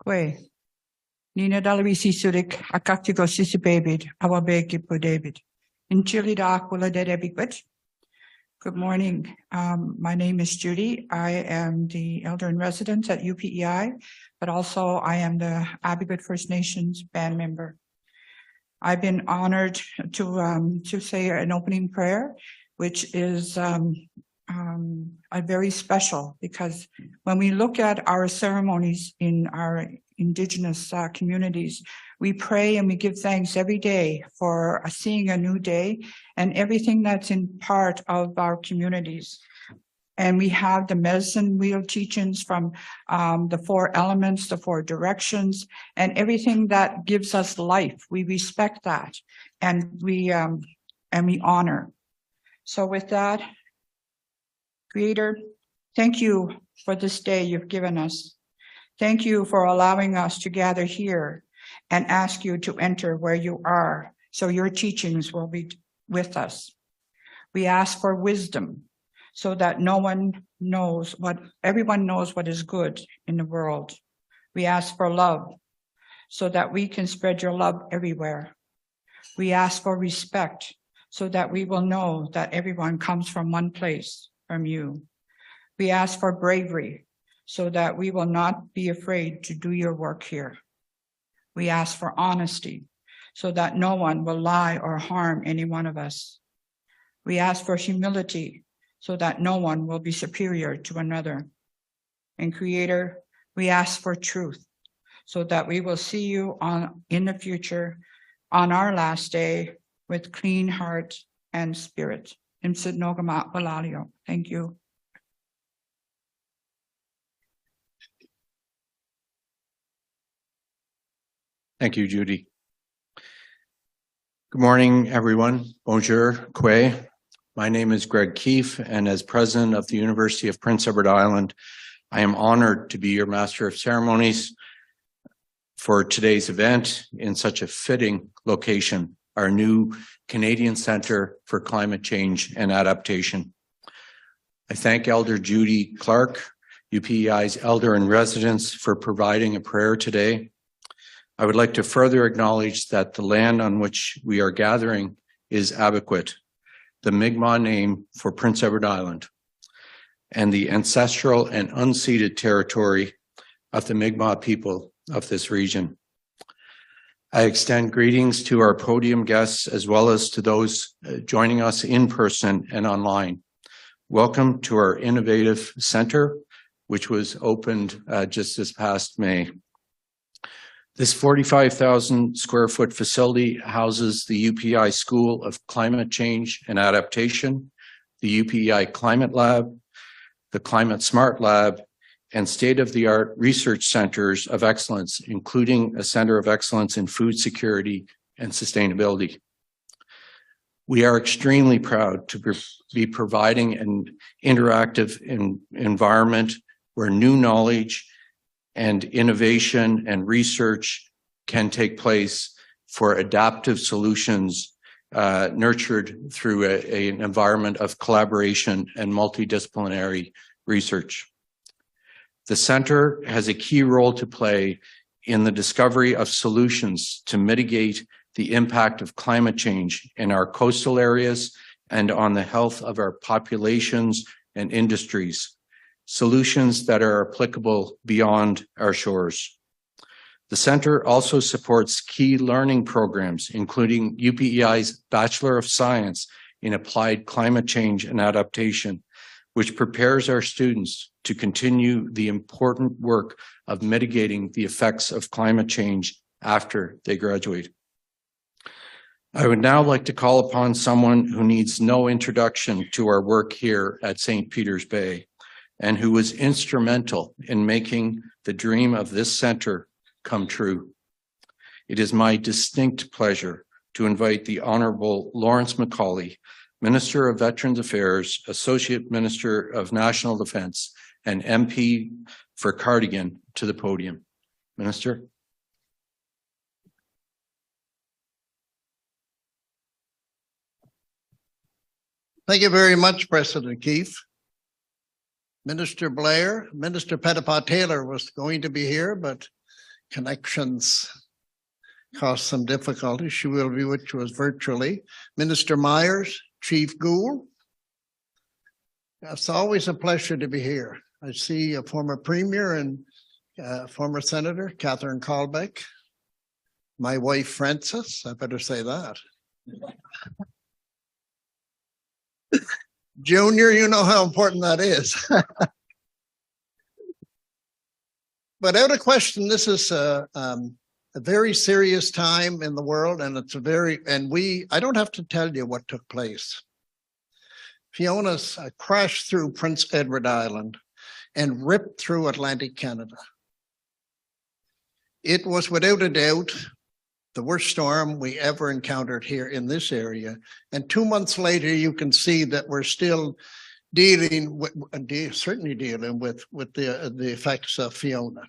Kwe. Nina Dalawisi Surik, Akaktigo Sisi Babid, Awabeki David. In Chile da Aquila de Abegweit. Good morning. My name is Judy. I am the elder in residence at P.E.I, but also I am the Abegweit First Nation's band member. I've been honored to say an opening prayer, which is a very special, because when we look at our ceremonies in our Indigenous communities, we pray and we give thanks every day for seeing a new day and everything that's in part of our communities. And we have the medicine wheel teachings from the 4 elements, the 4 directions, and everything that gives us life. We respect that, and we honor. So with that, Creator, thank you for this day you've given us. Thank you for allowing us to gather here and ask you to enter where you are, so your teachings will be with us. We ask for wisdom, so that everyone knows what is good in the world. We ask for love, so that we can spread your love everywhere. We ask for respect, so that we will know that everyone comes from one place, from you. We ask for bravery, so that we will not be afraid to do your work here. We ask for honesty, so that no one will lie or harm any one of us. We ask for humility, so that no one will be superior to another. And Creator, we ask for truth, so that we will see you in the future, on our last day, with clean heart and spirit. Thank you. Thank you, Judy. Good morning, everyone. Bonjour, Kwe. My name is Greg Keefe, and as president of the University of Prince Edward Island, I am honored to be your Master of Ceremonies for today's event in such a fitting location, our new Canadian Centre for Climate Change and Adaptation. I thank Elder Judy Clark, P.E.I's elder in residence, for providing a prayer today. I would like to further acknowledge that the land on which we are gathering is Abegweit, the Mi'kmaq name for Prince Edward Island, and the ancestral and unceded territory of the Mi'kmaq people of this region. I extend greetings to our podium guests, as well as to those joining us in person and online. Welcome to our innovative center, which was opened just this past May. This 45,000 square foot facility houses the U.P.E.I School of Climate Change and Adaptation, the U.P.E.I Climate Lab, the Climate Smart Lab, and state-of-the-art research centers of excellence, including a Center of Excellence in Food Security and Sustainability. We are extremely proud to be providing an interactive environment where new knowledge and innovation and research can take place for adaptive solutions nurtured through an environment of collaboration and multidisciplinary research. The center has a key role to play in the discovery of solutions to mitigate the impact of climate change in our coastal areas and on the health of our populations and industries, solutions that are applicable beyond our shores. The center also supports key learning programs, including U.P.E.I's Bachelor of Science in Applied Climate Change and Adaptation, which prepares our students to continue the important work of mitigating the effects of climate change after they graduate. I would now like to call upon someone who needs no introduction to our work here at St. Peter's Bay, and who was instrumental in making the dream of this center come true. It is my distinct pleasure to invite the Honorable Lawrence MacAulay, Minister of Veterans Affairs, Associate Minister of National Defence, and MP for Cardigan, to the podium. Minister. Thank you very much, President Keefe. Minister Blair, Minister Petitpas Taylor was going to be here, but connections caused some difficulty. She will be with us virtually. Minister Myers, Chief Gould. It's always a pleasure to be here. I see a former Premier and former Senator, Catherine Colbeck. My wife, Frances, I better say that. Junior, you know how important that is. But out of question, this is a very serious time in the world, and it's I don't have to tell you what took place. Fiona crashed through Prince Edward Island and ripped through Atlantic Canada. It was without a doubt the worst storm we ever encountered here in this area. And 2 months later, you can see that we're still certainly dealing with the effects of Fiona.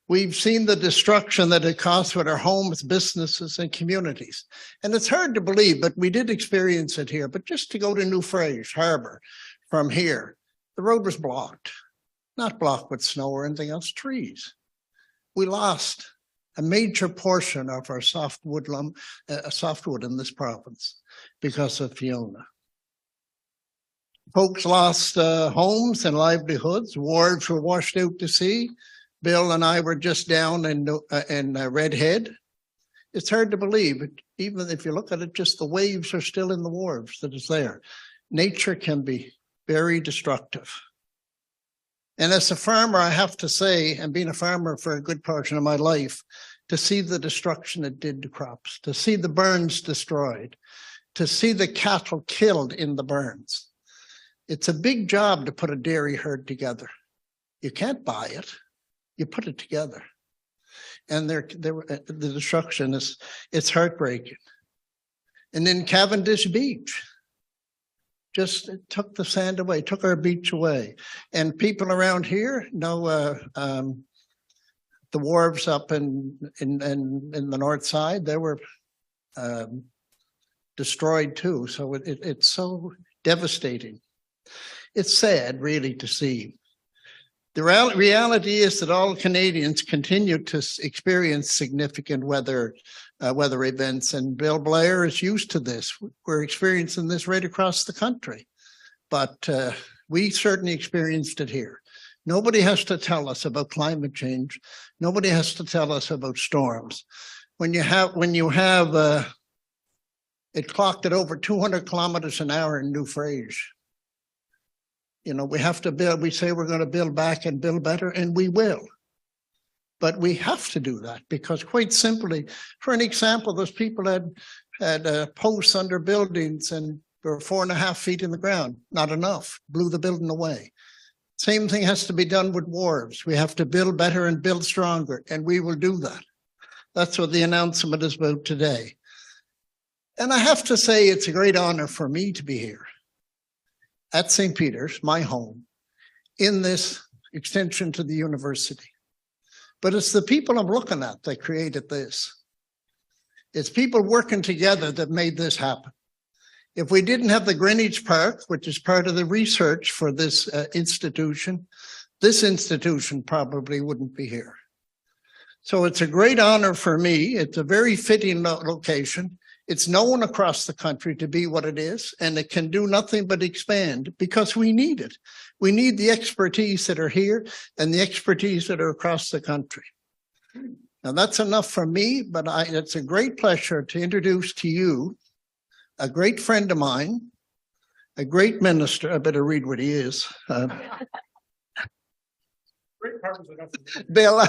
We've seen the destruction that it caused with our homes, businesses, and communities. And it's hard to believe, but we did experience it here. But just to go to New Frege Harbor from here, the road was blocked. Not blocked with snow or anything else, trees. We lost a major portion of our softwood in this province because of Fiona. Folks lost homes and livelihoods. Wharves were washed out to sea. Bill and I were just down in Redhead. It's hard to believe, even if you look at it, just the waves are still in the wharves that is there. Nature can be very destructive. And as a farmer, I have to say, and being a farmer for a good portion of my life, to see the destruction it did to crops, to see the burns destroyed, to see the cattle killed in the burns. It's a big job to put a dairy herd together. You can't buy it. You put it together. And the destruction it's heartbreaking. And then Cavendish Beach just took the sand away, took our beach away. And people around here know the wharves up in the north side, they were destroyed too. So it's so devastating. It's sad, really, to see. The reality is that all Canadians continue to experience significant weather events, and Bill Blair is used to this. We're experiencing this right across the country, but we certainly experienced it here. Nobody has to tell us about climate change. Nobody has to tell us about storms. When you have it clocked at over 200 kilometers an hour in New Frege. You know, we have to build, we say we're going to build back and build better, and we will. But we have to do that because, quite simply, for an example, those people had posts under buildings and were 4.5 feet in the ground. Not enough. Blew the building away. Same thing has to be done with wharves. We have to build better and build stronger, and we will do that. That's what the announcement is about today. And I have to say, it's a great honor for me to be here at St. Peter's, my home, in this extension to the university. But it's the people I'm looking at that created this. It's people working together that made this happen. If we didn't have the Greenwich Park, which is part of the research for this institution probably wouldn't be here. So it's a great honor for me. It's a very fitting location. It's known across the country to be what it is, and it can do nothing but expand because we need it. We need the expertise that are here and the expertise that are across the country. Now that's enough for me, but it's a great pleasure to introduce to you a great friend of mine, a great minister. I better read what he is. Bill.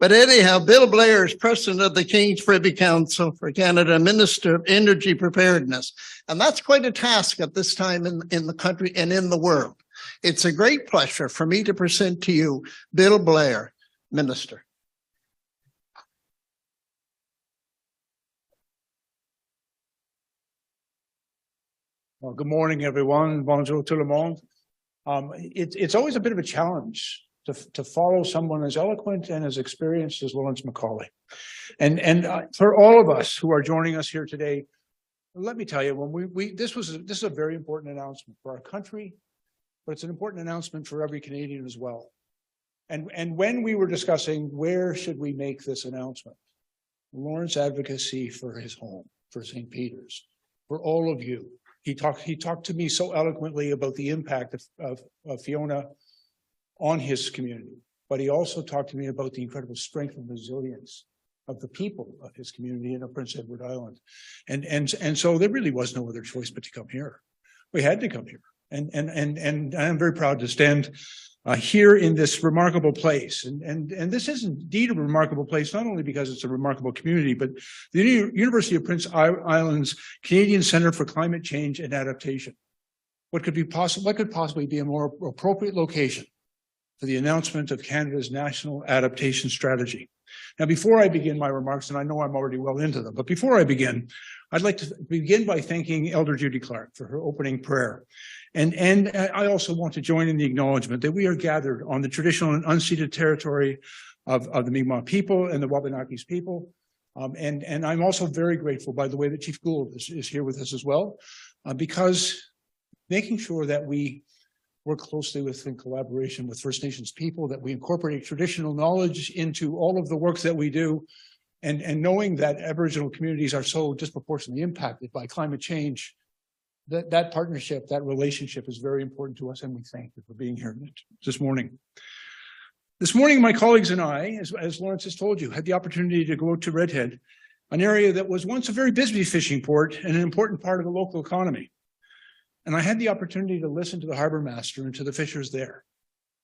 But anyhow, Bill Blair is president of the King's Privy Council for Canada, Minister of Energy Preparedness. And that's quite a task at this time in the country and in the world. It's a great pleasure for me to present to you Bill Blair, Minister. Well, good morning, everyone. Bonjour tout le monde. It's always a bit of a challenge to follow someone as eloquent and as experienced as Lawrence MacAulay. And for all of us who are joining us here today, let me tell you, when this is a very important announcement for our country, but it's an important announcement for every Canadian as well. And when we were discussing where should we make this announcement, Lawrence advocacy for his home, for St. Peter's, for all of you. He talked to me so eloquently about the impact of Fiona on his community, but he also talked to me about the incredible strength and resilience of the people of his community in Prince Edward Island. And so there really was no other choice but to come here. We had to come here. And I'm very proud to stand here in this remarkable place. And this is indeed a remarkable place, not only because it's a remarkable community, but the University of Prince Island's Canadian Centre for Climate Change and Adaptation. What could possibly be a more appropriate location for the announcement of Canada's National Adaptation Strategy? Now, before I begin my remarks, and I know I'm already well into them, but before I begin, I'd like to begin by thanking Elder Judy Clark for her opening prayer. And I also want to join in the acknowledgement that we are gathered on the traditional and unceded territory of the Mi'kmaq people and the Wabanakis people. And I'm also very grateful, by the way, that Chief Gould is here with us as well, because making sure that we work closely with, in collaboration with First Nations people, that we incorporate traditional knowledge into all of the work that we do, and knowing that Aboriginal communities are so disproportionately impacted by climate change, that partnership, that relationship is very important to us, and we thank you for being here this morning. This morning, my colleagues and I, as Lawrence has told you, had the opportunity to go to Redhead, an area that was once a very busy fishing port and an important part of the local economy. And I had the opportunity to listen to the harbor master and to the fishers there.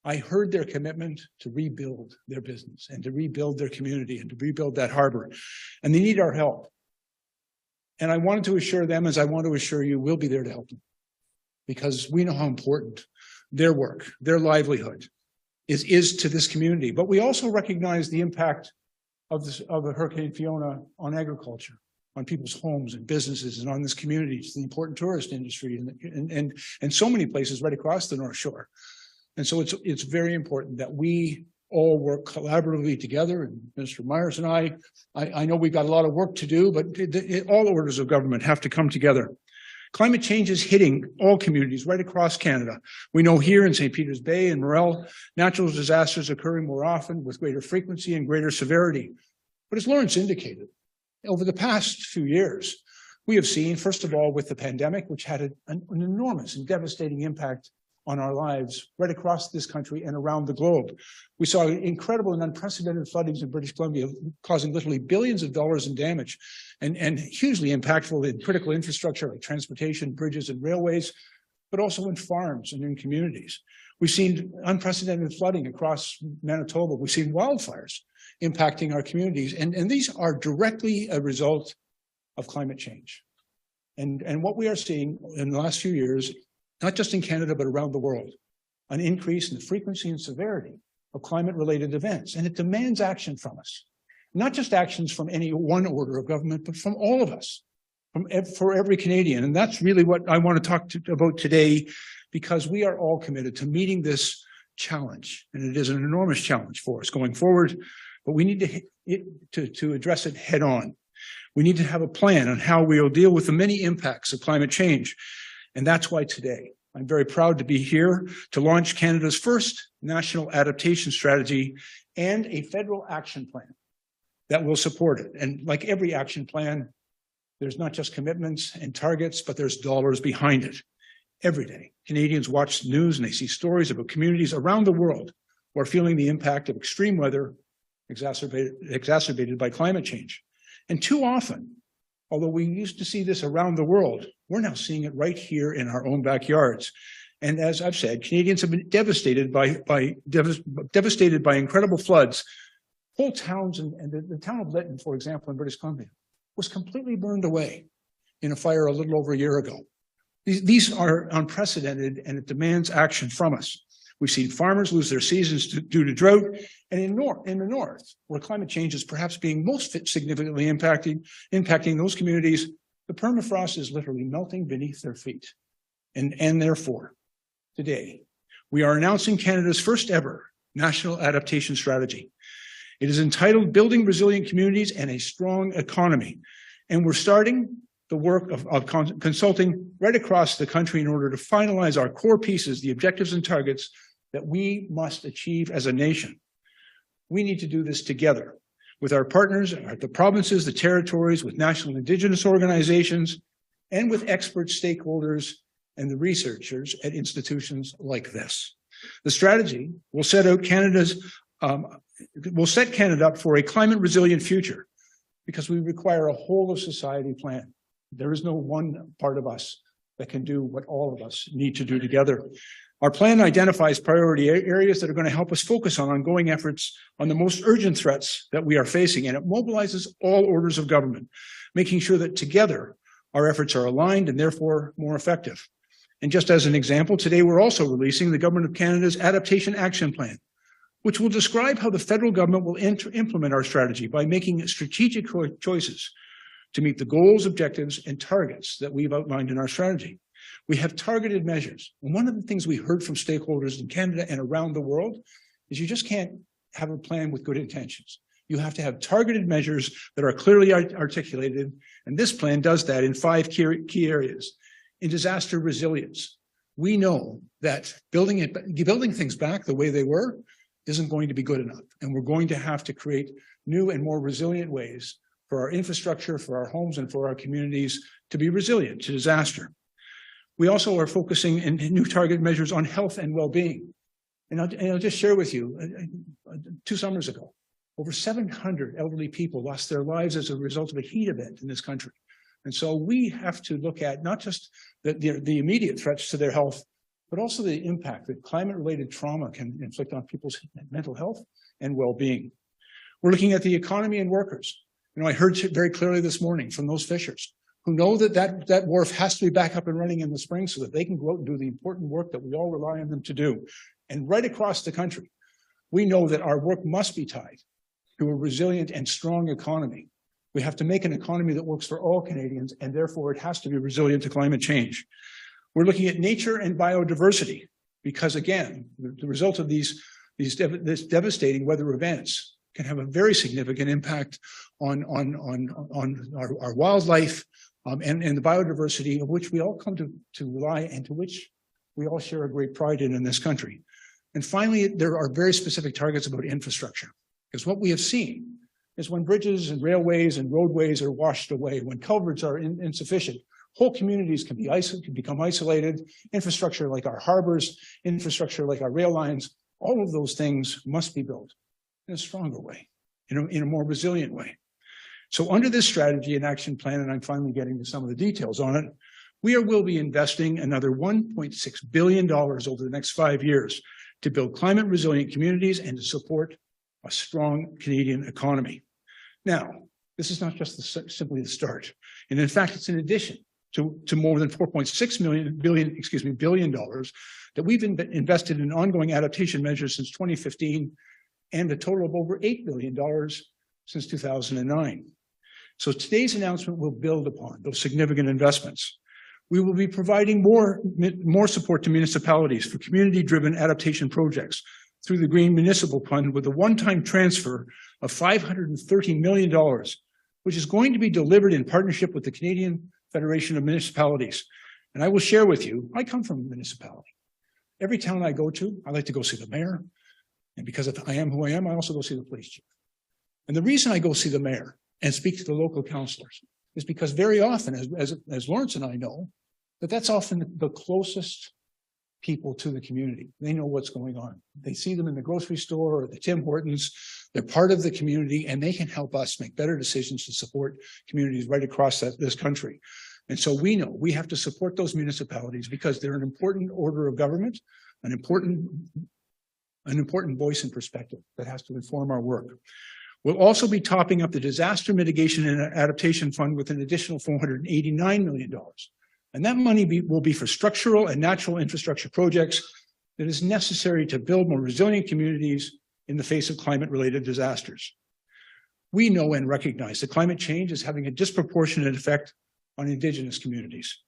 I heard their commitment to rebuild their business and to rebuild their community and to rebuild that harbor. And they need our help. And I wanted to assure them, as I want to assure you, we'll be there to help them, because we know how important their work, their livelihood is to this community. But we also recognize the impact of Hurricane Fiona on agriculture, on people's homes and businesses, and on this community, to the important tourist industry, and so many places right across the North Shore. And so it's very important that we all work collaboratively together. And Minister Myers and I know we've got a lot of work to do, but all orders of government have to come together. Climate change is hitting all communities right across Canada. We know here in St. Peter's Bay and Morel, natural disasters occurring more often with greater frequency and greater severity. But as Lawrence indicated, over the past few years, we have seen, first of all, with the pandemic, which had an enormous and devastating impact on our lives right across this country and around the globe. We saw incredible and unprecedented floodings in British Columbia, causing literally billions of dollars in damage, and hugely impactful in critical infrastructure like transportation, bridges, and railways, but also in farms and in communities. We've seen unprecedented flooding across Manitoba. We've seen wildfires impacting our communities, and these are directly a result of climate change. And what we are seeing in the last few years, not just in Canada, but around the world, an increase in the frequency and severity of climate-related events. And it demands action from us, not just actions from any one order of government, but from all of us, for every Canadian. And that's really what I want to talk about today, because we are all committed to meeting this challenge. And it is an enormous challenge for us going forward, but we need to address it head on. We need to have a plan on how we will deal with the many impacts of climate change. And that's why today I'm very proud to be here to launch Canada's first national adaptation strategy and a federal action plan that will support it. And like every action plan, there's not just commitments and targets, but there's dollars behind it. Every day, Canadians watch the news and they see stories about communities around the world who are feeling the impact of extreme weather exacerbated by climate change. And too often, although we used to see this around the world, we're now seeing it right here in our own backyards. And as I've said, Canadians have been devastated by incredible floods. Whole towns, and the town of Lytton, for example, in British Columbia, was completely burned away in a fire a little over a year ago. These are unprecedented, and it demands action from us. We've seen farmers lose their seasons due to drought, and in the north, where climate change is perhaps being most significantly impacting those communities, the permafrost is literally melting beneath their feet. And therefore, today, we are announcing Canada's first ever national adaptation strategy. It is entitled Building Resilient Communities and a Strong Economy. And we're starting the work of consulting right across the country in order to finalize our core pieces, the objectives and targets that we must achieve as a nation. We need to do this together with our partners at the provinces, the territories, with national Indigenous organizations, and with expert stakeholders and the researchers at institutions like this. The strategy will set Canada up for a climate resilient future because we require a whole of society plan. There is no one part of us that can do what all of us need to do together. Our plan identifies priority areas that are going to help us focus on ongoing efforts on the most urgent threats that we are facing, and it mobilizes all orders of government, making sure that together our efforts are aligned and therefore more effective. And just as an example, today we're also releasing the Government of Canada's Adaptation Action Plan, which will describe how the federal government will implement our strategy by making strategic choices to meet the goals, objectives, and targets that we've outlined in our strategy. We have targeted measures. And one of the things we heard from stakeholders in Canada and around the world is you just can't have a plan with good intentions. You have to have targeted measures that are clearly articulated. And this plan does that in 5 key areas. In disaster resilience, we know that building things back the way they were isn't going to be good enough. And we're going to have to create new and more resilient ways for our infrastructure, for our homes, and for our communities to be resilient to disaster. We also are focusing in new target measures on health and well-being. And I'll just share with you, 2 summers ago, over 700 elderly people lost their lives as a result of a heat event in this country. And so we have to look at not just the immediate threats to their health, but also the impact that climate-related trauma can inflict on people's mental health and well-being. We're looking at the economy and workers. I heard very clearly this morning from those fishers who know that wharf has to be back up and running in the spring so that they can go out and do the important work that we all rely on them to do. And right across the country, we know that our work must be tied to a resilient and strong economy. We have to make an economy that works for all Canadians, and therefore it has to be resilient to climate change. We're looking at nature and biodiversity because, again, the result of this devastating weather events can have a very significant impact on our wildlife and the biodiversity of which we all come to rely and to which we all share a great pride in this country. And finally, there are very specific targets about infrastructure, because what we have seen is when bridges and railways and roadways are washed away, when culverts are insufficient, whole communities can become isolated. Infrastructure like our harbors, infrastructure like our rail lines, all of those things must be built in a stronger way, in a more resilient way. So under this strategy and action plan, and I'm finally getting to some of the details on it, we will be investing another $1.6 billion over the next 5 years to build climate resilient communities and to support a strong Canadian economy. Now, this is not just simply the start. And in fact, it's in addition to more than $4.6 billion that we've invested in ongoing adaptation measures since 2015 and a total of over $8 billion since 2009. So today's announcement will build upon those significant investments. We will be providing more support to municipalities for community-driven adaptation projects through the Green Municipal Fund with a one-time transfer of $530 million, which is going to be delivered in partnership with the Canadian Federation of Municipalities. And I will share with you, I come from a municipality. Every town I go to, I like to go see the mayor. And because I am who I am, I also go see the police chief. And the reason I go see the mayor and speak to the local councillors is because very often, as Lawrence and I know, that's often the closest people to the community. They know what's going on. They see them in the grocery store or the Tim Hortons. They're part of the community, and they can help us make better decisions to support communities right across this country. And so we know we have to support those municipalities because they're an important order of government, an important voice and perspective that has to inform our work. We'll also be topping up the Disaster Mitigation and Adaptation Fund with an additional $489 million. And that money will be for structural and natural infrastructure projects that is necessary to build more resilient communities in the face of climate-related disasters. We know and recognize that climate change is having a disproportionate effect on Indigenous communities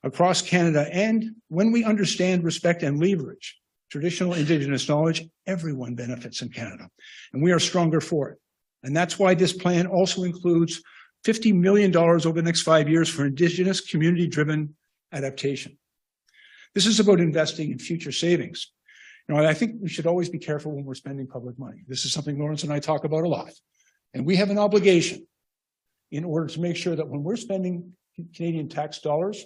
across Canada. And when we understand, respect, and leverage traditional Indigenous knowledge, everyone benefits in Canada, and we are stronger for it. And that's why this plan also includes $50 million over the next 5 years for Indigenous community-driven adaptation. This is about investing in future savings. You know, I think we should always be careful when we're spending public money. This is something Lawrence and I talk about a lot. And we have an obligation in order to make sure that when we're spending Canadian tax dollars,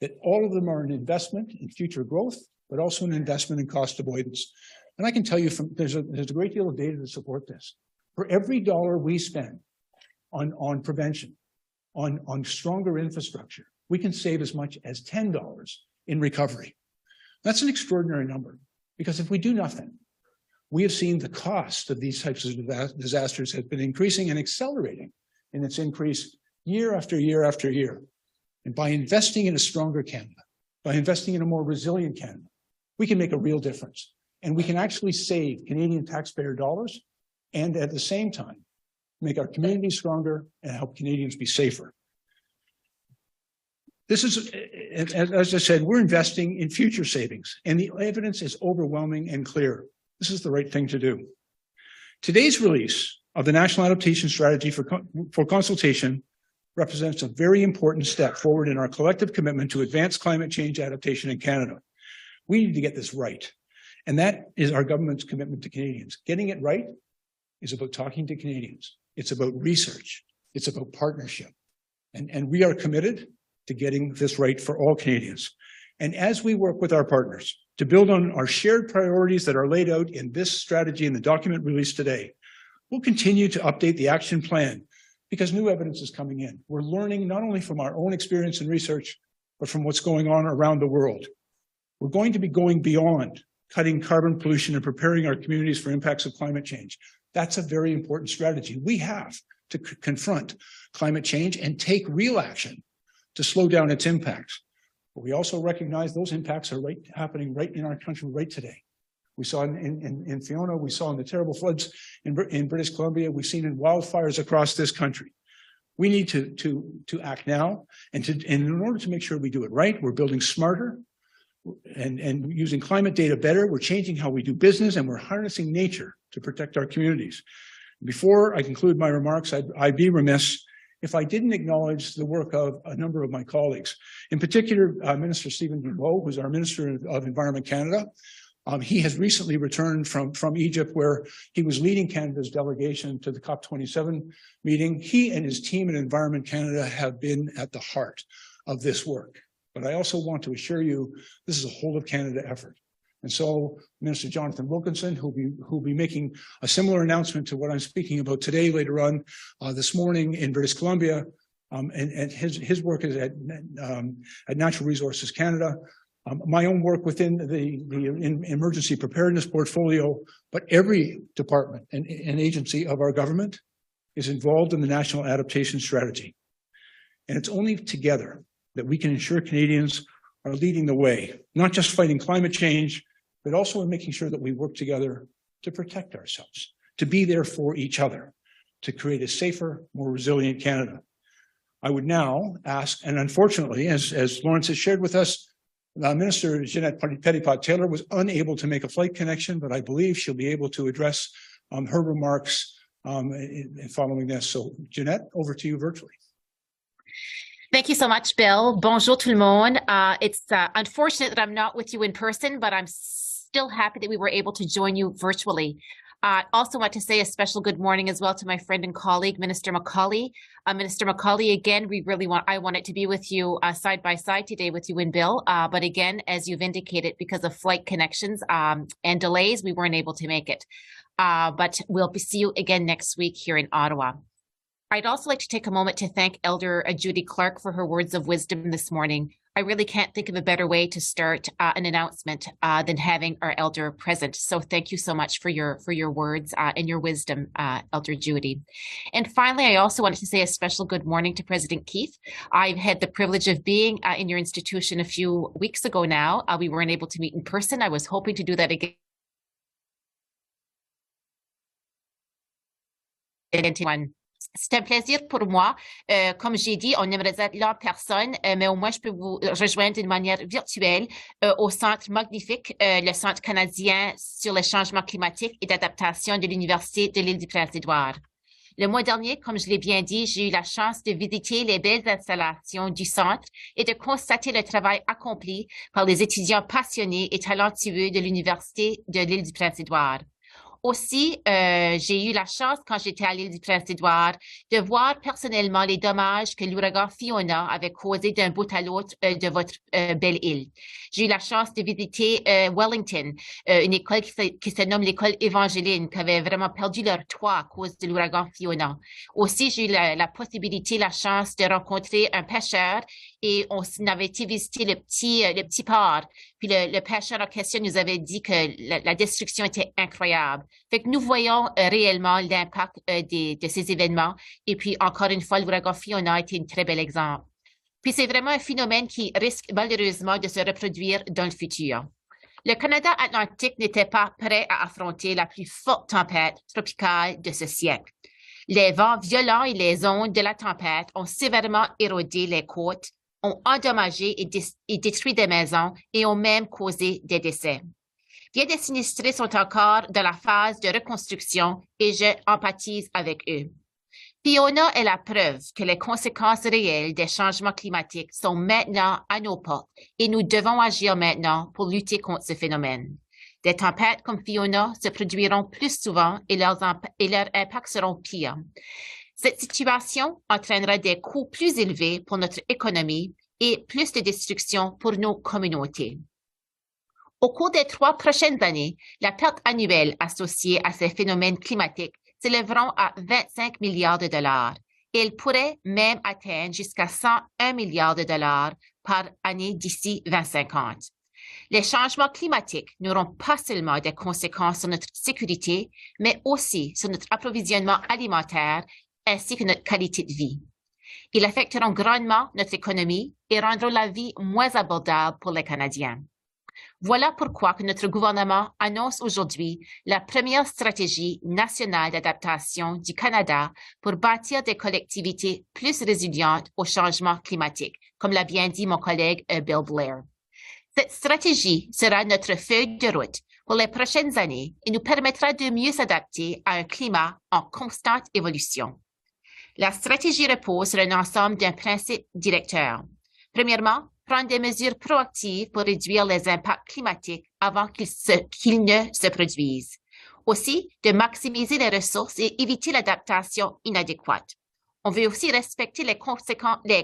that all of them are an investment in future growth, but also an investment in cost avoidance. And I can tell you there's a great deal of data to support this. For every dollar we spend on prevention, on stronger infrastructure, we can save as much as $10 in recovery. That's an extraordinary number, because if we do nothing, we have seen the cost of these types of disasters have been increasing and accelerating in its increase year after year after year. And by investing in a stronger Canada, by investing in a more resilient Canada, we can make a real difference. And we can actually save Canadian taxpayer dollars and at the same time make our communities stronger and help Canadians be safer. This is, as I said, we're investing in future savings, and the evidence is overwhelming and clear. This is the right thing to do. Today's release of the National Adaptation Strategy for consultation represents a very important step forward in our collective commitment to advance climate change adaptation in Canada. We need to get this right. And that is our government's commitment to Canadians. Getting it right is about talking to Canadians. It's about research. It's about partnership. And we are committed to getting this right for all Canadians. And as we work with our partners to build on our shared priorities that are laid out in this strategy and the document released today, we'll continue to update the action plan because new evidence is coming in. We're learning not only from our own experience and research, but from what's going on around the world. We're going to be going beyond cutting carbon pollution and preparing our communities for impacts of climate change. That's a very important strategy. We have to confront climate change and take real action to slow down its impacts. But we also recognize those impacts are happening right in our country right today. We saw in Fiona, we saw in the terrible floods in British Columbia, we've seen in wildfires across this country. We need to act now, and in order to make sure we do it right, we're building smarter and using climate data better. We're changing how we do business, and we're harnessing nature to protect our communities. Before I conclude my remarks, I'd be remiss if I didn't acknowledge the work of a number of my colleagues, in particular, Minister Stephen Guilbeault, who's our Minister of Environment Canada. He has recently returned from Egypt, where he was leading Canada's delegation to the COP27 meeting. He and his team at Environment Canada have been at the heart of this work. But I also want to assure you, this is a whole of Canada effort. And so Minister Jonathan Wilkinson, who'll be making a similar announcement to what I'm speaking about today later on this morning in British Columbia, and his work is at Natural Resources Canada. My own work within the emergency preparedness portfolio, but every department and agency of our government is involved in the National Adaptation Strategy. And it's only together that we can ensure Canadians are leading the way, not just fighting climate change, but also in making sure that we work together to protect ourselves, to be there for each other, to create a safer, more resilient Canada. I would now ask, and unfortunately, as Lawrence has shared with us, Minister Ginette Petitpas Taylor was unable to make a flight connection, but I believe she'll be able to address her remarks following this. So Ginette, over to you virtually. Thank you so much, Bill. Bonjour tout le monde. It's unfortunate that I'm not with you in person, but I'm still happy that we were able to join you virtually. I also want to say a special good morning as well to my friend and colleague, Minister MacAulay. Minister MacAulay, again, I wanted to be with you side by side today with you and Bill. But again, as you've indicated, because of flight connections and delays, we weren't able to make it. But we'll see you again next week here in Ottawa. I'd also like to take a moment to thank Elder Judy Clark for her words of wisdom this morning. I really can't think of a better way to start an announcement than having our elder present. So thank you so much for your words and your wisdom, Elder Judy. And finally, I also wanted to say a special good morning to President Keefe. I've had the privilege of being in your institution a few weeks ago now. We weren't able to meet in person. I was hoping to do that again. C'est un plaisir pour moi. Comme j'ai dit, on aimerait être là en personne, mais au moins je peux vous rejoindre d'une manière virtuelle au centre magnifique, le Centre canadien sur le changement climatique et d'adaptation de l'Université de l'île du Prince-Édouard. Le mois dernier, comme je l'ai bien dit, j'ai eu la chance de visiter les belles installations du centre et de constater le travail accompli par les étudiants passionnés et talentueux de l'Université de l'île du Prince-Édouard. Aussi, j'ai eu la chance, quand j'étais à l'île du Prince-Édouard, de voir personnellement les dommages que l'ouragan Fiona avait causés d'un bout à l'autre de votre belle île. J'ai eu la chance de visiter Wellington, une école qui se nomme l'école Évangeline, qui avait vraiment perdu leur toit à cause de l'ouragan Fiona. Aussi, j'ai eu la possibilité, la chance de rencontrer un pêcheur et on avait été visiter le petit port. Puis le pêcheur en question nous avait dit que la destruction était incroyable. Fait que nous voyons réellement l'impact de ces événements. Et puis, encore une fois, l'ouragan Fiona a été un très bel exemple. Puis, c'est vraiment un phénomène qui risque malheureusement de se reproduire dans le futur. Le Canada Atlantique n'était pas prêt à affronter la plus forte tempête tropicale de ce siècle. Les vents violents et les ondes de la tempête ont sévèrement érodé les côtes, ont endommagé et détruit des maisons et ont même causé des décès. Bien des sinistrés sont encore dans la phase de reconstruction et je empathise avec eux. Fiona est la preuve que les conséquences réelles des changements climatiques sont maintenant à nos portes et nous devons agir maintenant pour lutter contre ce phénomène. Des tempêtes comme Fiona se produiront plus souvent et leurs impacts seront pires. Cette situation entraînera des coûts plus élevés pour notre économie et plus de destruction pour nos communautés. Au cours des 3 prochaines années, la perte annuelle associée à ces phénomènes climatiques s'élèveront à 25 milliards de dollars et elle pourrait même atteindre jusqu'à 101 milliards de dollars par année d'ici 2050. Les changements climatiques n'auront pas seulement des conséquences sur notre sécurité, mais aussi sur notre approvisionnement alimentaire ainsi que notre qualité de vie. Ils affecteront grandement notre économie et rendront la vie moins abordable pour les Canadiens. Voilà pourquoi que notre gouvernement annonce aujourd'hui la première stratégie nationale d'adaptation du Canada pour bâtir des collectivités plus résilientes au changement climatique, comme l'a bien dit mon collègue Bill Blair. Cette stratégie sera notre feuille de route pour les prochaines années et nous permettra de mieux s'adapter à un climat en constante évolution. La stratégie repose sur un ensemble d'un principe directeur. Premièrement, prendre des mesures proactives pour réduire les impacts climatiques avant qu'ils ne se produisent. Aussi, de maximiser les ressources et éviter l'adaptation inadéquate. On veut aussi respecter les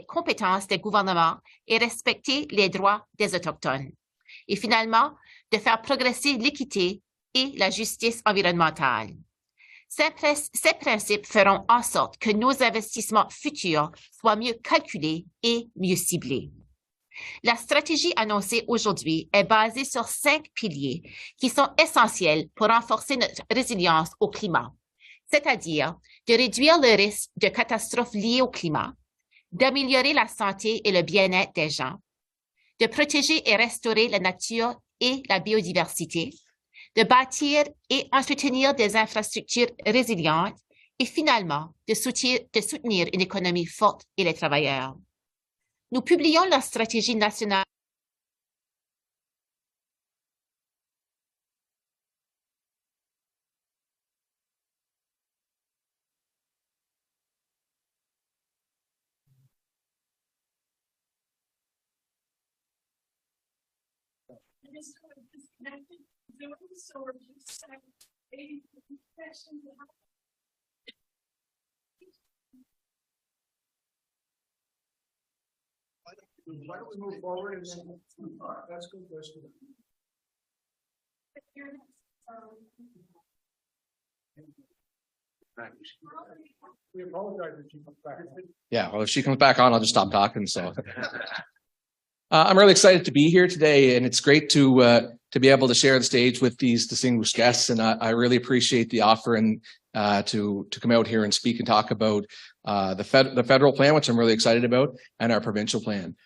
compétences des gouvernements et respecter les droits des Autochtones. Et finalement, de faire progresser l'équité et la justice environnementale. Ces principes feront en sorte que nos investissements futurs soient mieux calculés et mieux ciblés. La stratégie annoncée aujourd'hui est basée sur 5 piliers qui sont essentiels pour renforcer notre résilience au climat, c'est-à-dire de réduire le risque de catastrophes liées au climat, d'améliorer la santé et le bien-être des gens, de protéger et restaurer la nature et la biodiversité, de bâtir et entretenir des infrastructures résilientes et finalement de soutenir une économie forte et les travailleurs. Nous publions la stratégie nationale Why don't we move forward and then that's good. That's good. We apologize if she comes back. Yeah, well, if she comes back on, I'll just stop talking. So I'm really excited to be here today, and it's great to be able to share the stage with these distinguished guests. And I really appreciate the offer and to come out here and speak and talk about the federal plan, which I'm really excited about, and our provincial plan.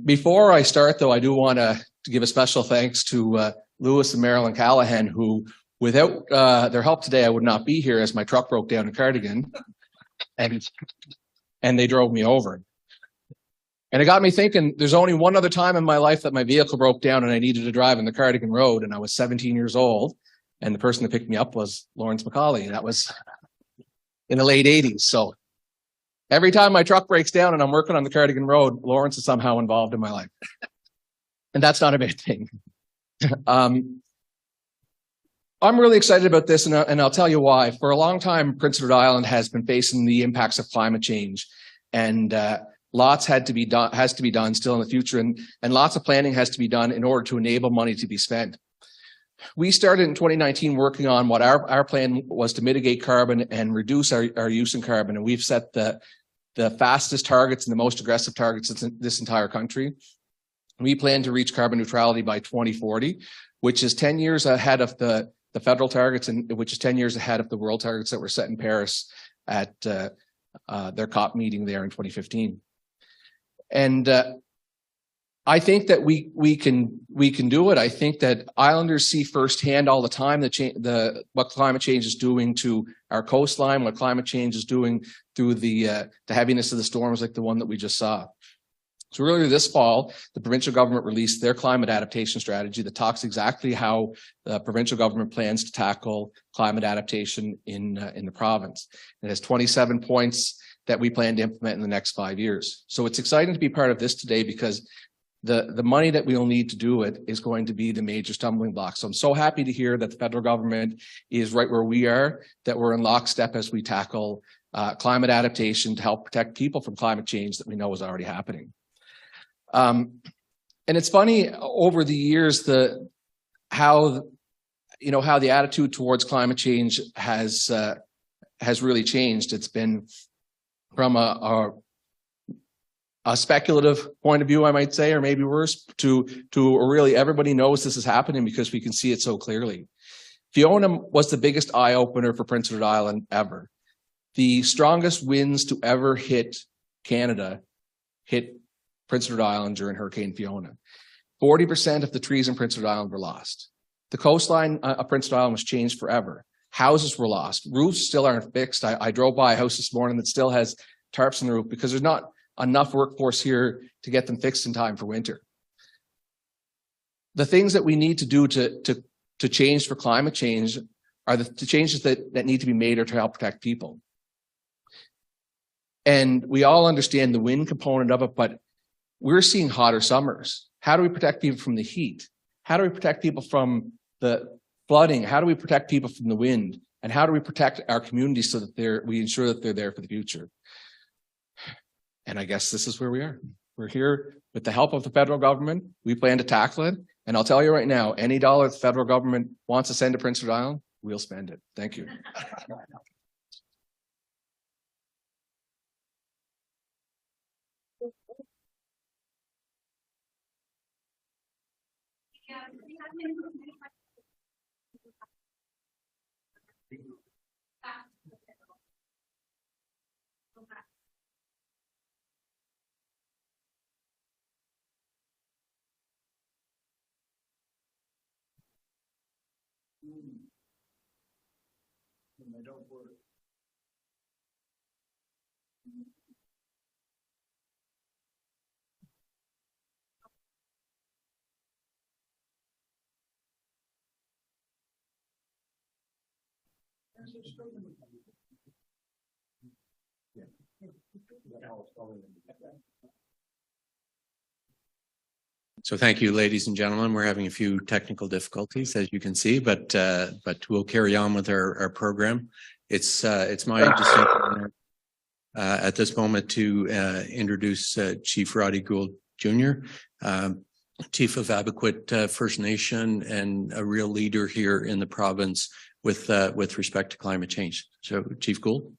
Before I start, though, I do want to give a special thanks to Lewis and Marilyn Callahan, who, without their help today, I would not be here as my truck broke down in Cardigan, and they drove me over. And it got me thinking, there's only one other time in my life that my vehicle broke down and I needed to drive in the Cardigan Road, and I was 17 years old, and the person that picked me up was Lawrence MacAulay. That was in the late 80s. So every time my truck breaks down and I'm working on the Cardigan Road, Lawrence is somehow involved in my life. And that's not a bad thing. I'm really excited about this, and I'll tell you why. For a long time, Prince Edward Island has been facing the impacts of climate change, and lots has to be done still in the future, and lots of planning has to be done in order to enable money to be spent. We started in 2019 working on what our plan was to mitigate carbon and reduce our use in carbon, and we've set the fastest targets and the most aggressive targets in this entire country. We plan to reach carbon neutrality by 2040, which is 10 years ahead of the federal targets, and which is 10 years ahead of the world targets that were set in Paris at their COP meeting there in 2015. And I think that we can do it. I think that islanders see firsthand all the time what climate change is doing to our coastline, what climate change is doing through the heaviness of the storms like the one that we just saw. So earlier this fall, the provincial government released their climate adaptation strategy that talks exactly how the provincial government plans to tackle climate adaptation in the province. It has 27 points that we plan to implement in the next 5 years. So it's exciting to be part of this today because the money that we'll need to do it is going to be the major stumbling block. So I'm so happy to hear that the federal government is right where we are, that we're in lockstep as we tackle climate adaptation to help protect people from climate change that we know is already happening. And it's funny over the years how the attitude towards climate change has really changed. It's been from a speculative point of view, I might say, or maybe worse, to really everybody knows this is happening because we can see it so clearly. Fiona was the biggest eye opener for Prince Edward Island ever. The strongest winds to ever hit Canada hit Prince Edward Island during Hurricane Fiona. 40% of the trees in Prince Edward Island were lost. The coastline of Prince Edward Island was changed forever. Houses were lost. Roofs still aren't fixed. I drove by a house this morning that still has tarps on the roof because there's not enough workforce here to get them fixed in time for winter. The things that we need to do to change for climate change are the changes that need to be made or to help protect people. And we all understand the wind component of it, but we're seeing hotter summers. How do we protect people from the heat? How do we protect people from the flooding? How do we protect people from the wind? And how do we protect our communities so that we ensure that they're there for the future? And I guess this is where we are. We're here with the help of the federal government. We plan to tackle it. And I'll tell you right now, any dollar the federal government wants to send to Prince Edward Island, we'll spend it. Thank you. So thank you, ladies and gentlemen. We're having a few technical difficulties, as you can see, but we'll carry on with our program. It's my distinct honor at this moment to introduce Chief Roderick Gould Jr., Chief of Abegweit First Nation and a real leader here in the province with respect to climate change. So, Chief Gould.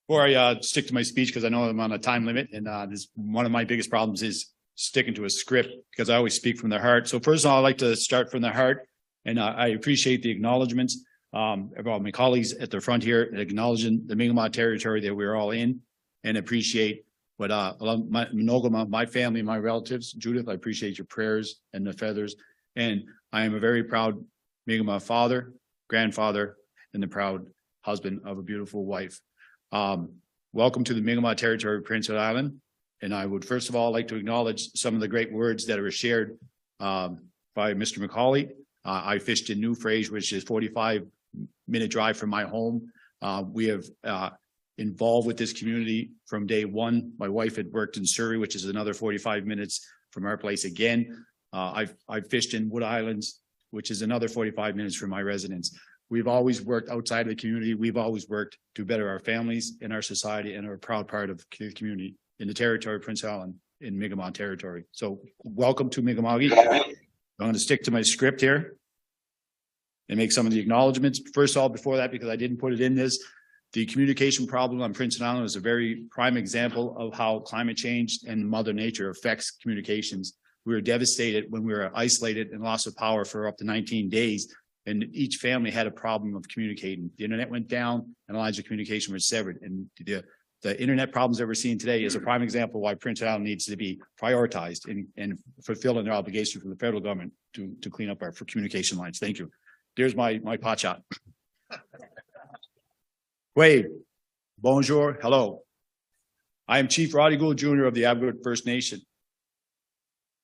Before I stick to my speech, because I know I'm on a time limit, and this one of my biggest problems is sticking to a script because I always speak from the heart. So first of all, I'd like to start from the heart, and I appreciate the acknowledgements of all my colleagues at the front here, acknowledging the Mi'kmaq territory that we're all in, and appreciate what my family, my relatives. Judith, I appreciate your prayers and the feathers, and I am a very proud Mi'kmaq father, grandfather, and the proud husband of a beautiful wife. Welcome to the Mi'kmaq territory of Prince Edward Island. And I would first of all like to acknowledge some of the great words that were shared by Mr. MacAulay. I fished in New Frage, which is 45-minute drive from my home. We have involved with this community from day one. My wife had worked in Surrey, which is another 45 minutes from our place again. I've fished in Wood Islands, which is another 45 minutes from my residence. We've always worked outside of the community. We've always worked to better our families and our society, and are a proud part of the community in the territory of Prince Island, in Mi'kmaq territory. So welcome to Mi'kmaq. I'm going to stick to my script here and make some of the acknowledgements. First of all, before that, because I didn't put it in this, the communication problem on Prince Island is a very prime example of how climate change and Mother Nature affects communications. We were devastated when we were isolated and loss of power for up to 19 days. And each family had a problem of communicating. The internet went down and lines of communication were severed. And the internet problems that we're seeing today is a prime example of why Prince Island needs to be prioritized and fulfilling their obligation from the federal government to clean up our communication lines. Thank you. There's my pot shot. Wade, bonjour, hello. I am Chief Roderick Gould Jr. of the Abegweit First Nation.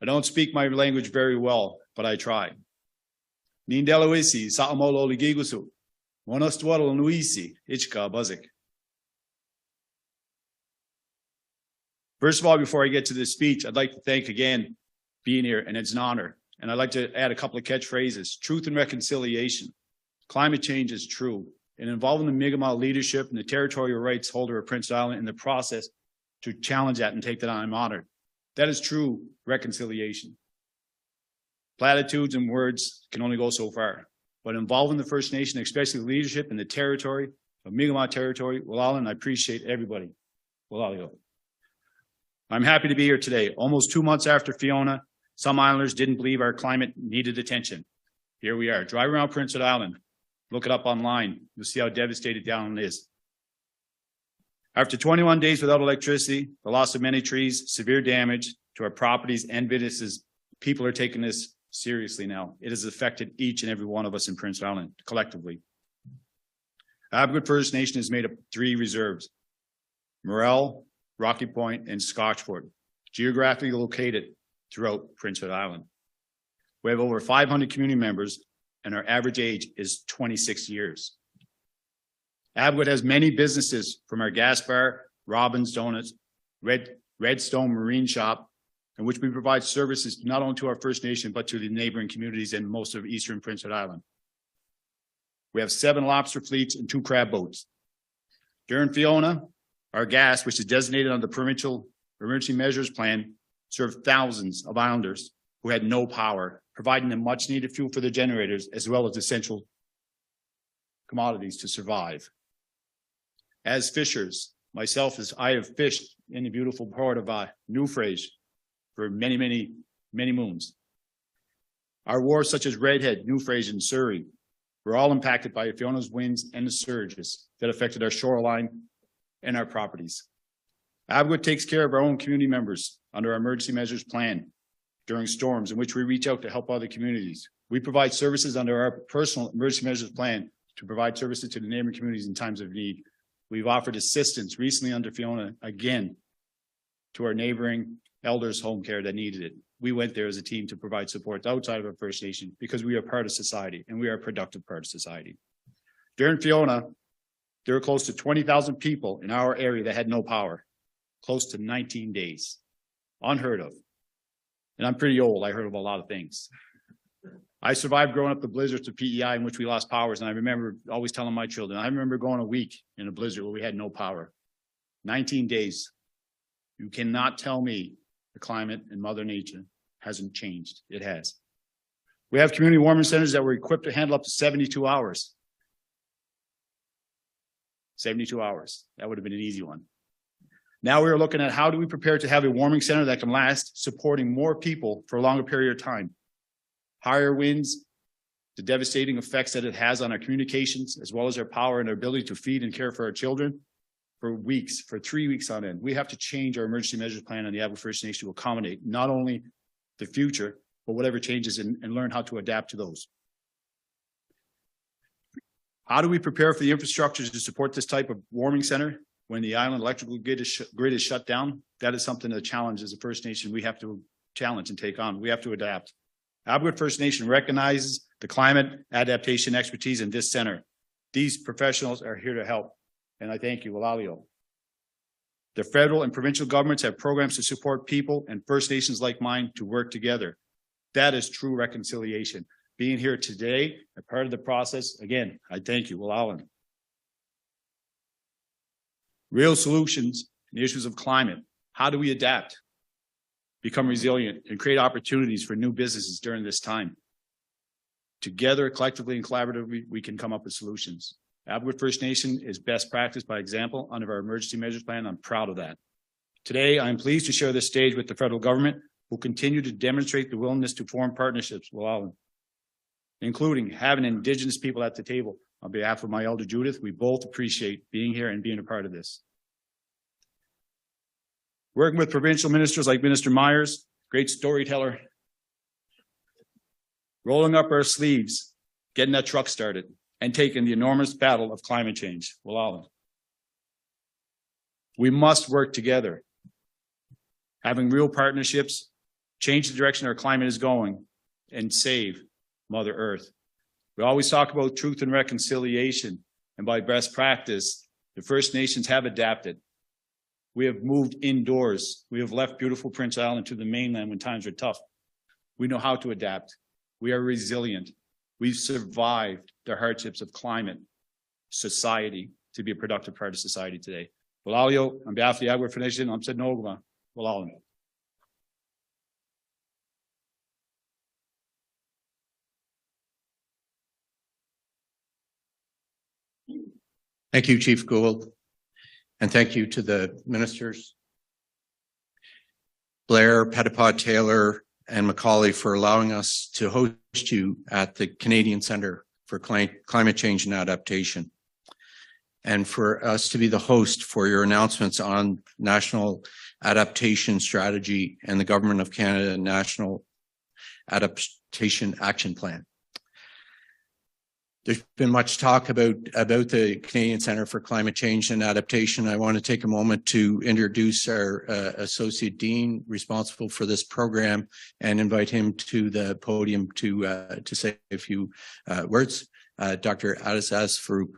I don't speak my language very well, but I try. Nindelawisi, Sa'amolo Ligigusu, Monastwalo Nuisi, Ichka Buzik. First of all, before I get to this speech, I'd like to thank again being here, and it's an honor. And I'd like to add a couple of catchphrases: truth and reconciliation. Climate change is true, and involving the Mi'kmaq leadership and the territorial rights holder of Prince Island in the process to challenge that and take that on, I'm honored. That is true reconciliation. Platitudes and words can only go so far, but involving the First Nation, especially the leadership in the territory of Mi'kmaq territory, Walalan, I appreciate everybody. Walalan. I'm happy to be here today. Almost 2 months after Fiona, some islanders didn't believe our climate needed attention. Here we are. Drive around Prince Island. Look it up online. You'll see how devastated down it is. After 21 days without electricity, the loss of many trees, severe damage to our properties and businesses, people are taking this seriously now. It has affected each and every one of us in Prince Island collectively. Abegweit First Nation is made up of 3 reserves: Morel, Rocky Point, and Scotchford, geographically located throughout Prince Edward Island. We have over 500 community members, and our average age is 26 years. Abegweit has many businesses, from our gas bar, Robin's Donuts, Redstone Marine Shop, in which we provide services not only to our First Nation, but to the neighboring communities in most of eastern Prince Edward Island. We have 7 lobster fleets and 2 crab boats. During Fiona, our gas, which is designated under the Provincial Emergency Measures Plan, served thousands of islanders who had no power, providing them much needed fuel for their generators, as well as essential commodities to survive. As fishers, I have fished in the beautiful port of New Frage for many, many, many moons. Our wharves, such as Redhead, New Frage, and Surrey, were all impacted by Fiona's winds and the surges that affected our shoreline and our properties. Abegweit takes care of our own community members under our emergency measures plan during storms, in which we reach out to help other communities. We provide services under our personal emergency measures plan to provide services to the neighboring communities in times of need. We've offered assistance recently under Fiona again to our neighboring elders home care that needed it. We went there as a team to provide support outside of our First Nation because we are part of society, and we are a productive part of society. During Fiona, there were close to 20,000 people in our area that had no power, close to 19 days, unheard of. And I'm pretty old. I heard of a lot of things. I survived growing up the blizzards of P.E.I. in which we lost powers. And I remember always telling my children, I remember going a week in a blizzard where we had no power. 19 days. You cannot tell me the climate and Mother Nature hasn't changed. It has. We have community warming centers that were equipped to handle up to 72 hours. 72 hours. That would have been an easy one. Now we are looking at how do we prepare to have a warming center that can last, supporting more people for a longer period of time. Higher winds, the devastating effects that it has on our communications, as well as our power and our ability to feed and care for our children for weeks, for 3 weeks on end. We have to change our emergency measures plan on the Abegweit First Nation to accommodate not only the future, but whatever changes and learn how to adapt to those. How do we prepare for the infrastructure to support this type of warming center? when the island electrical grid is shut down, that is something that challenges the First Nation we have to challenge and take on. We have to adapt. Abegweit First Nation recognizes the climate adaptation expertise in this center. These professionals are here to help, and I thank you, Walalio. The federal and provincial governments have programs to support people and First Nations like mine to work together. That is true reconciliation. Being here today, a part of the process, again, I thank you, Walalio. Real solutions in the issues of climate. How do we adapt, become resilient, and create opportunities for new businesses during this time? Together, collectively and collaboratively, we can come up with solutions. Abegweit First Nation is best practice by example under our emergency measures plan. I'm proud of that. Today, I'm pleased to share this stage with the federal government, who continue to demonstrate the willingness to form partnerships with Walalio, including having Indigenous people at the table. On behalf of my elder Judith, we both appreciate being here and being a part of this. Working with provincial ministers like Minister Myers, great storyteller, rolling up our sleeves, getting that truck started, and taking the enormous battle of climate change. Walalio. We must work together, having real partnerships, change the direction our climate is going, and save Mother Earth. We always talk about truth and reconciliation, and by best practice, the First Nations have adapted. We have moved indoors. We have left beautiful Prince Island to the mainland when times are tough. We know how to adapt. We are resilient. We've survived the hardships of climate, society, to be a productive part of society today. Walalio, on behalf of the Abegweit First Nation, I'm said Nogma. Walalio. Thank you, Chief Gould. And thank you to the ministers, Blair, Petitpas Taylor, and MacAulay, for allowing us to host you at the Canadian Centre for Climate Change and Adaptation, and for us to be the host for your announcements on National Adaptation Strategy and the Government of Canada National Adaptation Action Plan. There's been much talk about the Canadian Centre for Climate Change and Adaptation. I want to take a moment to introduce our Associate Dean responsible for this program and invite him to the podium to say a few words. Dr. Aitazaz Farooque.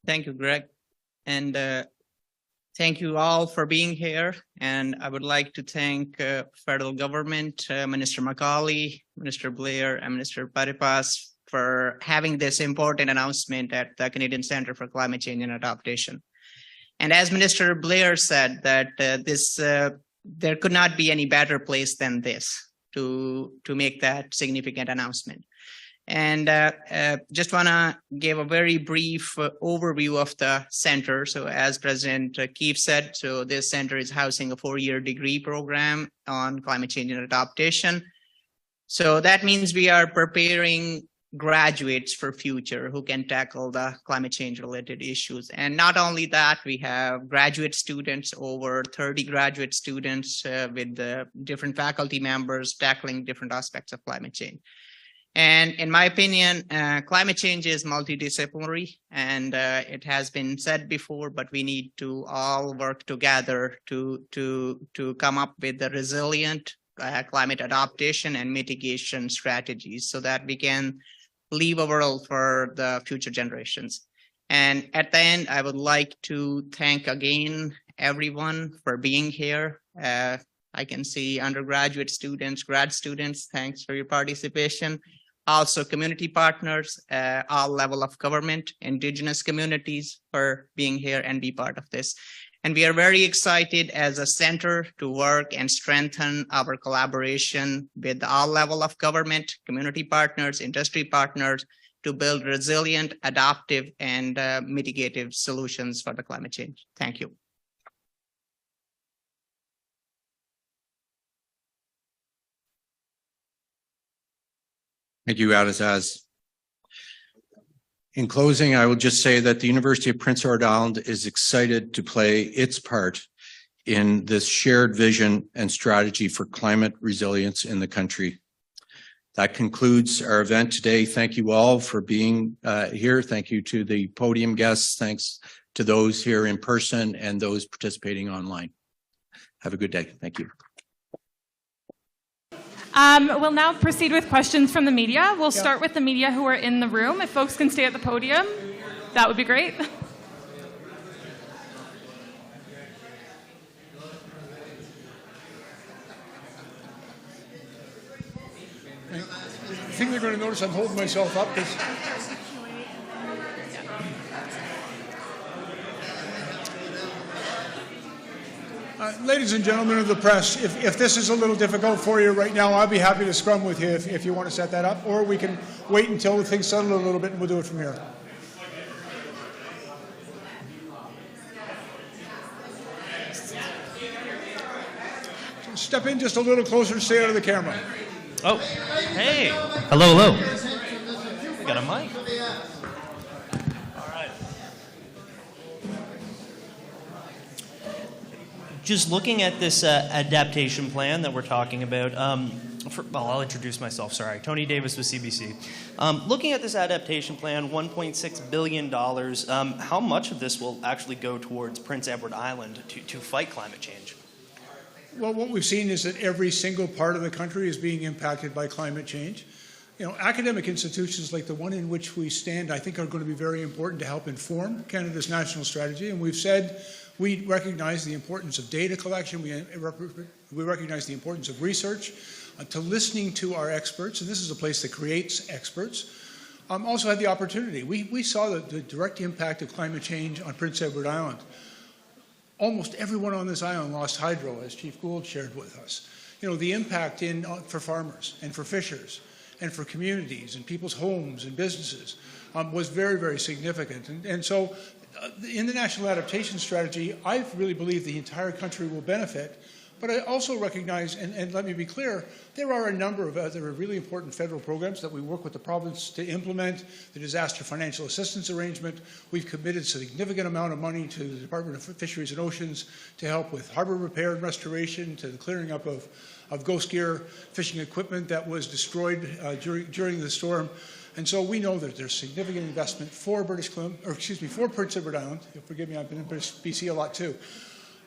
Thank you, Greg. And thank you all for being here. And I would like to thank federal government, Minister MacAulay, Minister Blair, and Minister Petitpas for having this important announcement at the Canadian Centre for Climate Change and Adaptation. And as Minister Blair said, that there could not be any better place than this to make that significant announcement. And just want to give a very brief overview of the center. So as President Keefe said, so this center is housing a 4-year degree program on climate change and adaptation. So that means we are preparing graduates for future who can tackle the climate change related issues. And not only that, we have graduate students, over 30 graduate students with different faculty members tackling different aspects of climate change. And in my opinion, climate change is multidisciplinary, and it has been said before, but we need to all work together to come up with the resilient climate adaptation and mitigation strategies so that we can leave a world for the future generations. And at the end, I would like to thank again everyone for being here. I can see undergraduate students, grad students, thanks for your participation. Also community partners, all level of government, Indigenous communities for being here and be part of this. And we are very excited as a center to work and strengthen our collaboration with all level of government, community partners, industry partners to build resilient, adaptive, and mitigative solutions for the climate change. Thank you. Thank you, Aitazaz. In closing, I will just say that the University of Prince Edward Island is excited to play its part in this shared vision and strategy for climate resilience in the country. That concludes our event today. Thank you all for being here. Thank you to the podium guests. Thanks to those here in person and those participating online. Have a good day. Thank you. We'll now proceed with questions from the media. We'll start with the media who are in the room. If folks can stay at the podium, that would be great. I think they're going to notice I'm holding myself up. Ladies and gentlemen of the press, if this is a little difficult for you right now, I'll be happy to scrum with you if you want to set that up, or we can wait until things settle a little bit and we'll do it from here. Step in just a little closer, stay out of the camera. Oh, hey. Hello, hello. We got a mic. All right. Just looking at this adaptation plan that we're talking about, well, I'll introduce myself, sorry. Tony Davis with CBC. Looking at this adaptation plan, $1.6 billion, how much of this will actually go towards Prince Edward Island to fight climate change? Well, what we've seen is that every single part of the country is being impacted by climate change. You know, academic institutions like the one in which we stand, I think, are going to be very important to help inform Canada's national strategy. And we've said we recognize the importance of data collection. We recognize the importance of research, to listening to our experts. And this is a place that creates experts. Also had the opportunity. We saw the direct impact of climate change on Prince Edward Island. Almost everyone on this island lost hydro, as Chief Gould shared with us. You know, the impact for farmers and for fishers and for communities and people's homes and businesses was very, very significant. And so in the National Adaptation Strategy, I really believe the entire country will benefit. But I also recognize, and let me be clear, there are a number of other really important federal programs that we work with the province to implement. The Disaster Financial Assistance Arrangement. We've committed a significant amount of money to the Department of Fisheries and Oceans to help with harbor repair and restoration, to the clearing up of ghost gear fishing equipment that was destroyed during the storm. And so we know that there's significant investment for Prince Edward Island. Forgive me, I've been in BC a lot too.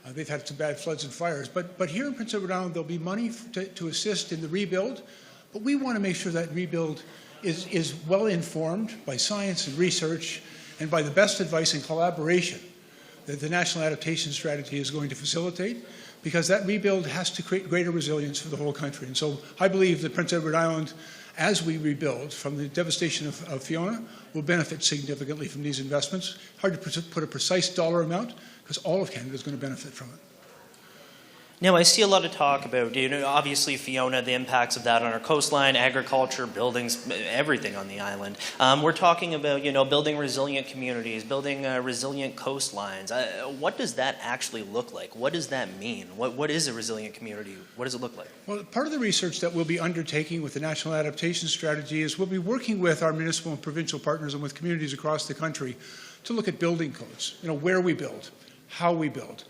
They've had some bad floods and fires. But here in Prince Edward Island, there'll be money to assist in the rebuild. But we want to make sure that rebuild is well informed by science and research and by the best advice and collaboration that the National Adaptation Strategy is going to facilitate, because that rebuild has to create greater resilience for the whole country. And so I believe that Prince Edward Island, as we rebuild from the devastation of Fiona, will benefit significantly from these investments. Hard to put a precise dollar amount, because all of Canada is going to benefit from it. Now, I see a lot of talk about, obviously Fiona, the impacts of that on our coastline, agriculture, buildings, everything on the island. We're talking about, building resilient communities, building resilient coastlines. What does that actually look like? What does that mean? What is a resilient community? What does it look like? Well, part of the research that we'll be undertaking with the National Adaptation Strategy is we'll be working with our municipal and provincial partners and with communities across the country to look at building codes, where we build, how we build.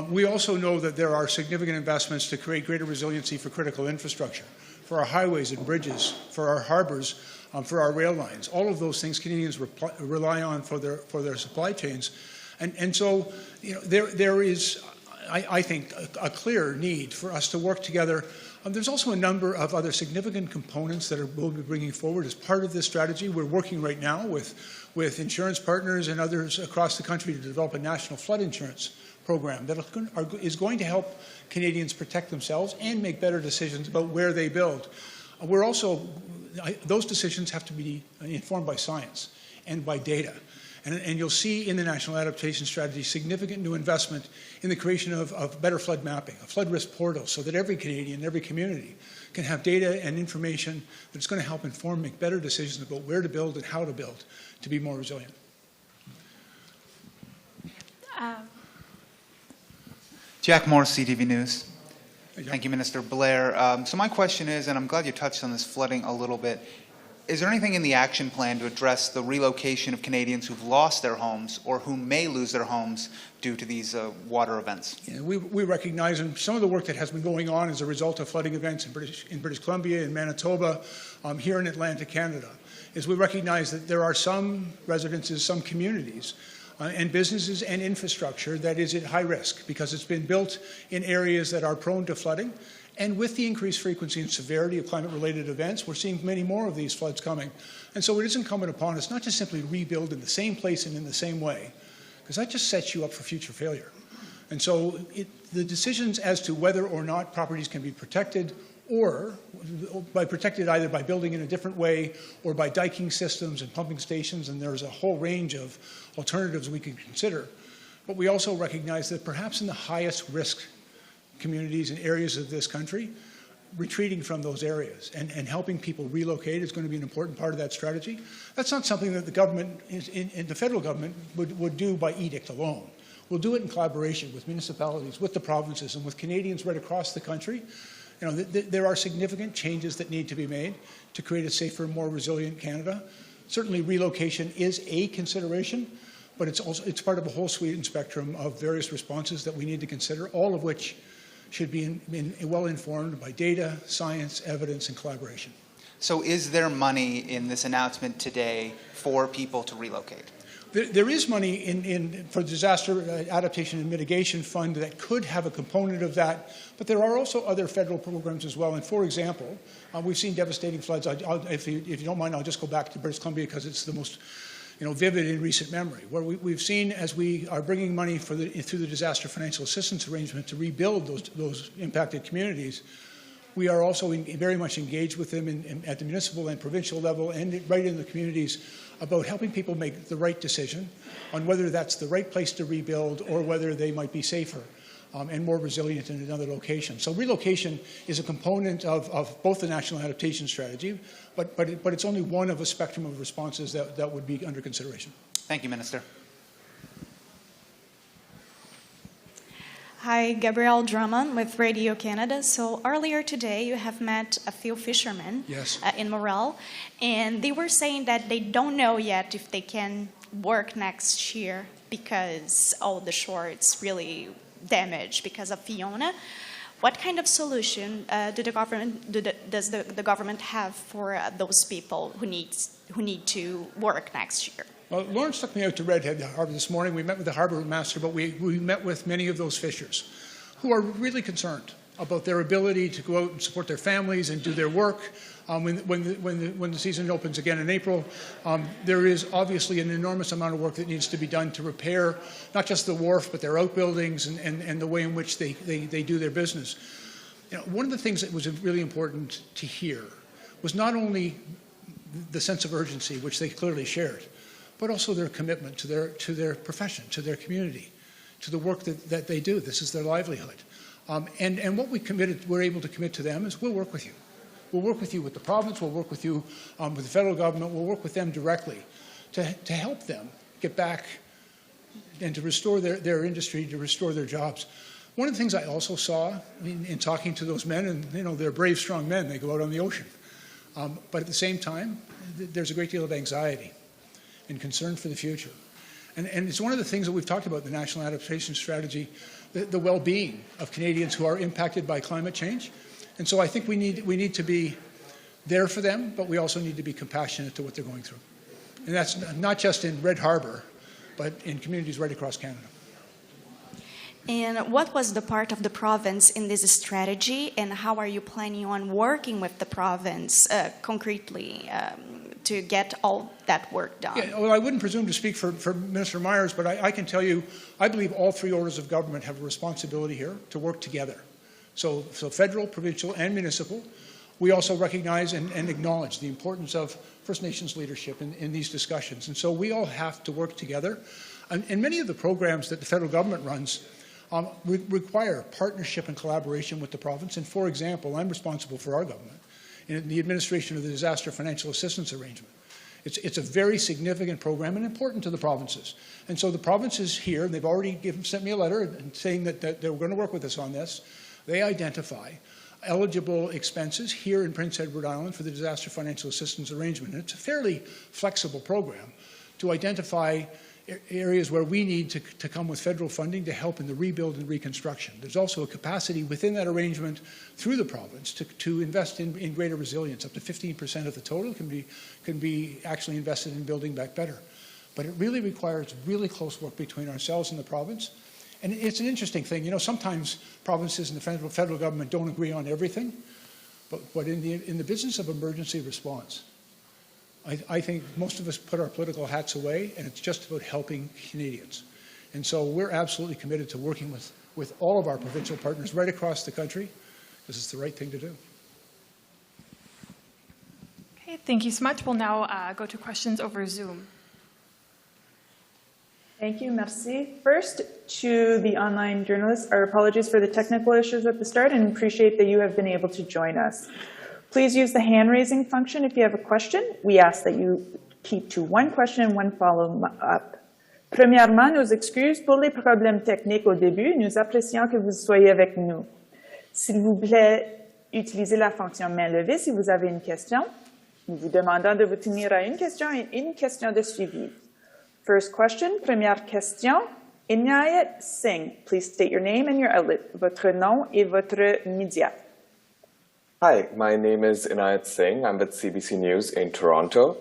We also know that there are significant investments to create greater resiliency for critical infrastructure, for our highways and bridges, for our harbors, for our rail lines. All of those things Canadians rely on for their supply chains. And so there is, I think, a clear need for us to work together. There's also a number of other significant components that we'll be bringing forward as part of this strategy. We're working right now with insurance partners and others across the country to develop a national flood insurance program that is going to help Canadians protect themselves and make better decisions about where they build. We're also, those decisions have to be informed by science and by data. And you'll see in the National Adaptation Strategy significant new investment in the creation of better flood mapping, a flood risk portal, so that every Canadian, every community can have data and information that's going to help inform, make better decisions about where to build and how to build to be more resilient. Jack Morris, CTV News. Thank you, Minister Blair. So my question is, and I'm glad you touched on this flooding a little bit, Is there anything in the action plan to address the relocation of Canadians who've lost their homes or who may lose their homes due to these water events? Yeah, we recognize, and some of the work that has been going on as a result of flooding events in British Columbia, in Manitoba, here in Atlantic Canada, is we recognize that there are some residences, some communities, and businesses and infrastructure that is at high risk because it's been built in areas that are prone to flooding. And with the increased frequency and severity of climate-related events, we're seeing many more of these floods coming. And so it is incumbent upon us not to simply rebuild in the same place and in the same way, because that just sets you up for future failure. And so the decisions as to whether or not properties can be protected, or by protected either by building in a different way or by diking systems and pumping stations, and there's a whole range of alternatives we can consider. But we also recognize that perhaps in the highest risk communities and areas of this country, retreating from those areas and helping people relocate is going to be an important part of that strategy. That's not something that the government, in the federal government, would do by edict alone. We'll do it in collaboration with municipalities, with the provinces, and with Canadians right across the country. You know, there are significant changes that need to be made to create a safer, more resilient Canada. Certainly relocation is a consideration, but it's part of a whole suite and spectrum of various responses that we need to consider, all of which should be well informed by data, science, evidence, and collaboration. So is there money in this announcement today for people to relocate? There is money for the Disaster Adaptation and Mitigation Fund that could have a component of that, but there are also other federal programs as well. And for example, we've seen devastating floods. If you don't mind, I'll just go back to British Columbia because it's the most vivid in recent memory, where we've seen, as we are bringing money through the disaster financial assistance arrangement to rebuild those impacted communities, we are also very much engaged with them at the municipal and provincial level and right in the communities about helping people make the right decision on whether that's the right place to rebuild or whether they might be safer and more resilient in another location. So relocation is a component of both the National Adaptation Strategy, but it's only one of a spectrum of responses that would be under consideration. Thank you, Minister. Hi, Gabrielle Drummond with Radio Canada. So earlier today, you have met a few fishermen in Morel, and they were saying that they don't know yet if they can work next year because all the shore is really damaged because of Fiona. What kind of solution does the government have for those people who need to work next year? Well, Lawrence took me out to Redhead Harbour this morning. We met with the harbour master, but we met with many of those fishers who are really concerned about their ability to go out and support their families and do their work. When the season opens again in April, there is obviously an enormous amount of work that needs to be done to repair not just the wharf, but their outbuildings and the way in which they do their business. One of the things that was really important to hear was not only the sense of urgency, which they clearly shared, but also their commitment to their profession, to their community, to the work that they do. This is their livelihood. And what we're able to commit to them is we'll work with you. We'll work with you with the province, we'll work with you with the federal government, we'll work with them directly to help them get back and to restore their industry, to restore their jobs. One of the things I also saw in talking to those men, and they're brave, strong men, they go out on the ocean. But at the same time, there's a great deal of anxiety and concern for the future. And it's one of the things that we've talked about in the National Adaptation Strategy, the well-being of Canadians who are impacted by climate change. And so I think we need to be there for them, but we also need to be compassionate to what they're going through. And that's not just in Red Harbour, but in communities right across Canada. And what was the part of the province in this strategy, and how are you planning on working with the province concretely to get all that work done? Yeah, well, I wouldn't presume to speak for Minister Myers, but I can tell you, I believe all three orders of government have a responsibility here to work together. So federal, provincial, and municipal. We also recognize and acknowledge the importance of First Nations leadership in these discussions. And so we all have to work together. And many of the programs that the federal government runs require partnership and collaboration with the province. And for example, I'm responsible for our government in the administration of the Disaster Financial Assistance Arrangement. It's a very significant program and important to the provinces. And so the provinces here, and they've already sent me a letter saying that they're going to work with us on this. They identify eligible expenses here in Prince Edward Island for the Disaster Financial Assistance Arrangement. And it's a fairly flexible program to identify areas where we need to come with federal funding to help in the rebuild and reconstruction. There's also a capacity within that arrangement through the province to invest in greater resilience. Up to 15% of the total can be actually invested in building back better. But it really requires really close work between ourselves and the province. And it's an interesting thing. You know, sometimes provinces and the federal government don't agree on everything, but in the business of emergency response, I think most of us put our political hats away, and it's just about helping Canadians. And so we're absolutely committed to working with all of our provincial partners right across the country, because it's the right thing to do. Okay, thank you so much. We'll now go to questions over Zoom. Thank you, merci. First, to the online journalists, our apologies for the technical issues at the start, and appreciate that you have been able to join us. Please use the hand-raising function if you have a question. We ask that you keep to one question and one follow-up. Premièrement, nos excuses pour les problèmes techniques au début. Nous apprécions que vous soyez avec nous. S'il vous plaît, utilisez la fonction main levée si vous avez une question. Nous vous demandons de vous tenir à une question et une question de suivi. First question, première question. Inayat Singh, please state your name and your outlet, votre nom et votre média. Hi, my name is Inayat Singh. I'm with CBC News in Toronto.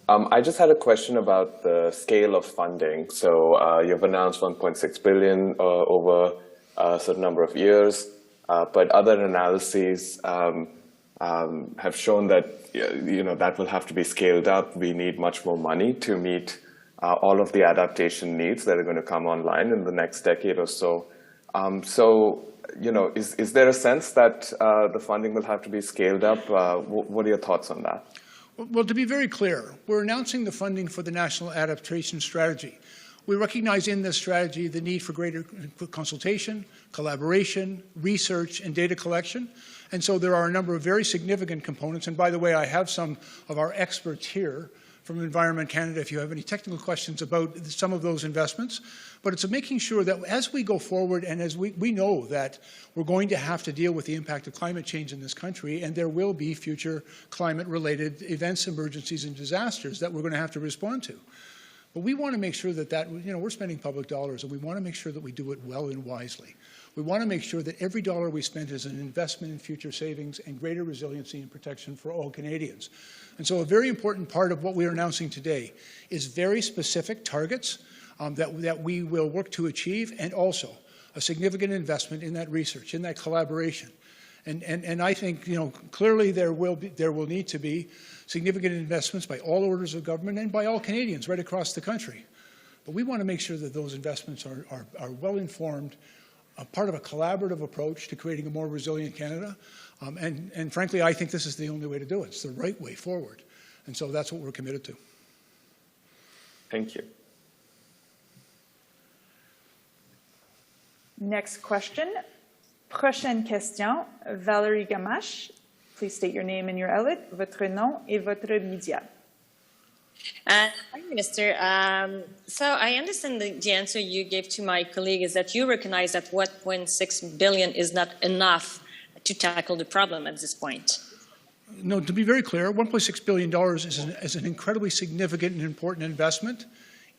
I just had a question about the scale of funding. So you've announced $1.6 billion over a certain number of years, but other analyses have shown that that will have to be scaled up. We need much more money to meet all of the adaptation needs that are going to come online in the next decade or so. Is there a sense that the funding will have to be scaled up? What are your thoughts on that? Well, to be very clear, we're announcing the funding for the National Adaptation Strategy. We recognize in this strategy the need for greater consultation, collaboration, research, and data collection. And so there are a number of very significant components. And by the way, I have some of our experts here from Environment Canada if you have any technical questions about some of those investments. But it's making sure that as we go forward and as we know that we're going to have to deal with the impact of climate change in this country, and there will be future climate-related events, emergencies, and disasters that we're going to have to respond to. But we want to make sure that we're spending public dollars, and we want to make sure that we do it well and wisely. We want to make sure that every dollar we spend is an investment in future savings and greater resiliency and protection for all Canadians. And so a very important part of what we are announcing today is very specific targets that we will work to achieve, and also a significant investment in that research, in that collaboration. And I think clearly there will need to be significant investments by all orders of government and by all Canadians right across the country. But we want to make sure that those investments are well informed, a part of a collaborative approach to creating a more resilient Canada. And frankly, I think this is the only way to do it. It's the right way forward. And so that's what we're committed to. Thank you. Next question. Prochaine question. Valérie Gamache, please state your name and your outlet, votre nom et votre média. Hi, Minister. So I understand the answer you gave to my colleague is that you recognize that $1.6 billion is not enough to tackle the problem at this point. No, to be very clear, $1.6 billion is an incredibly significant and important investment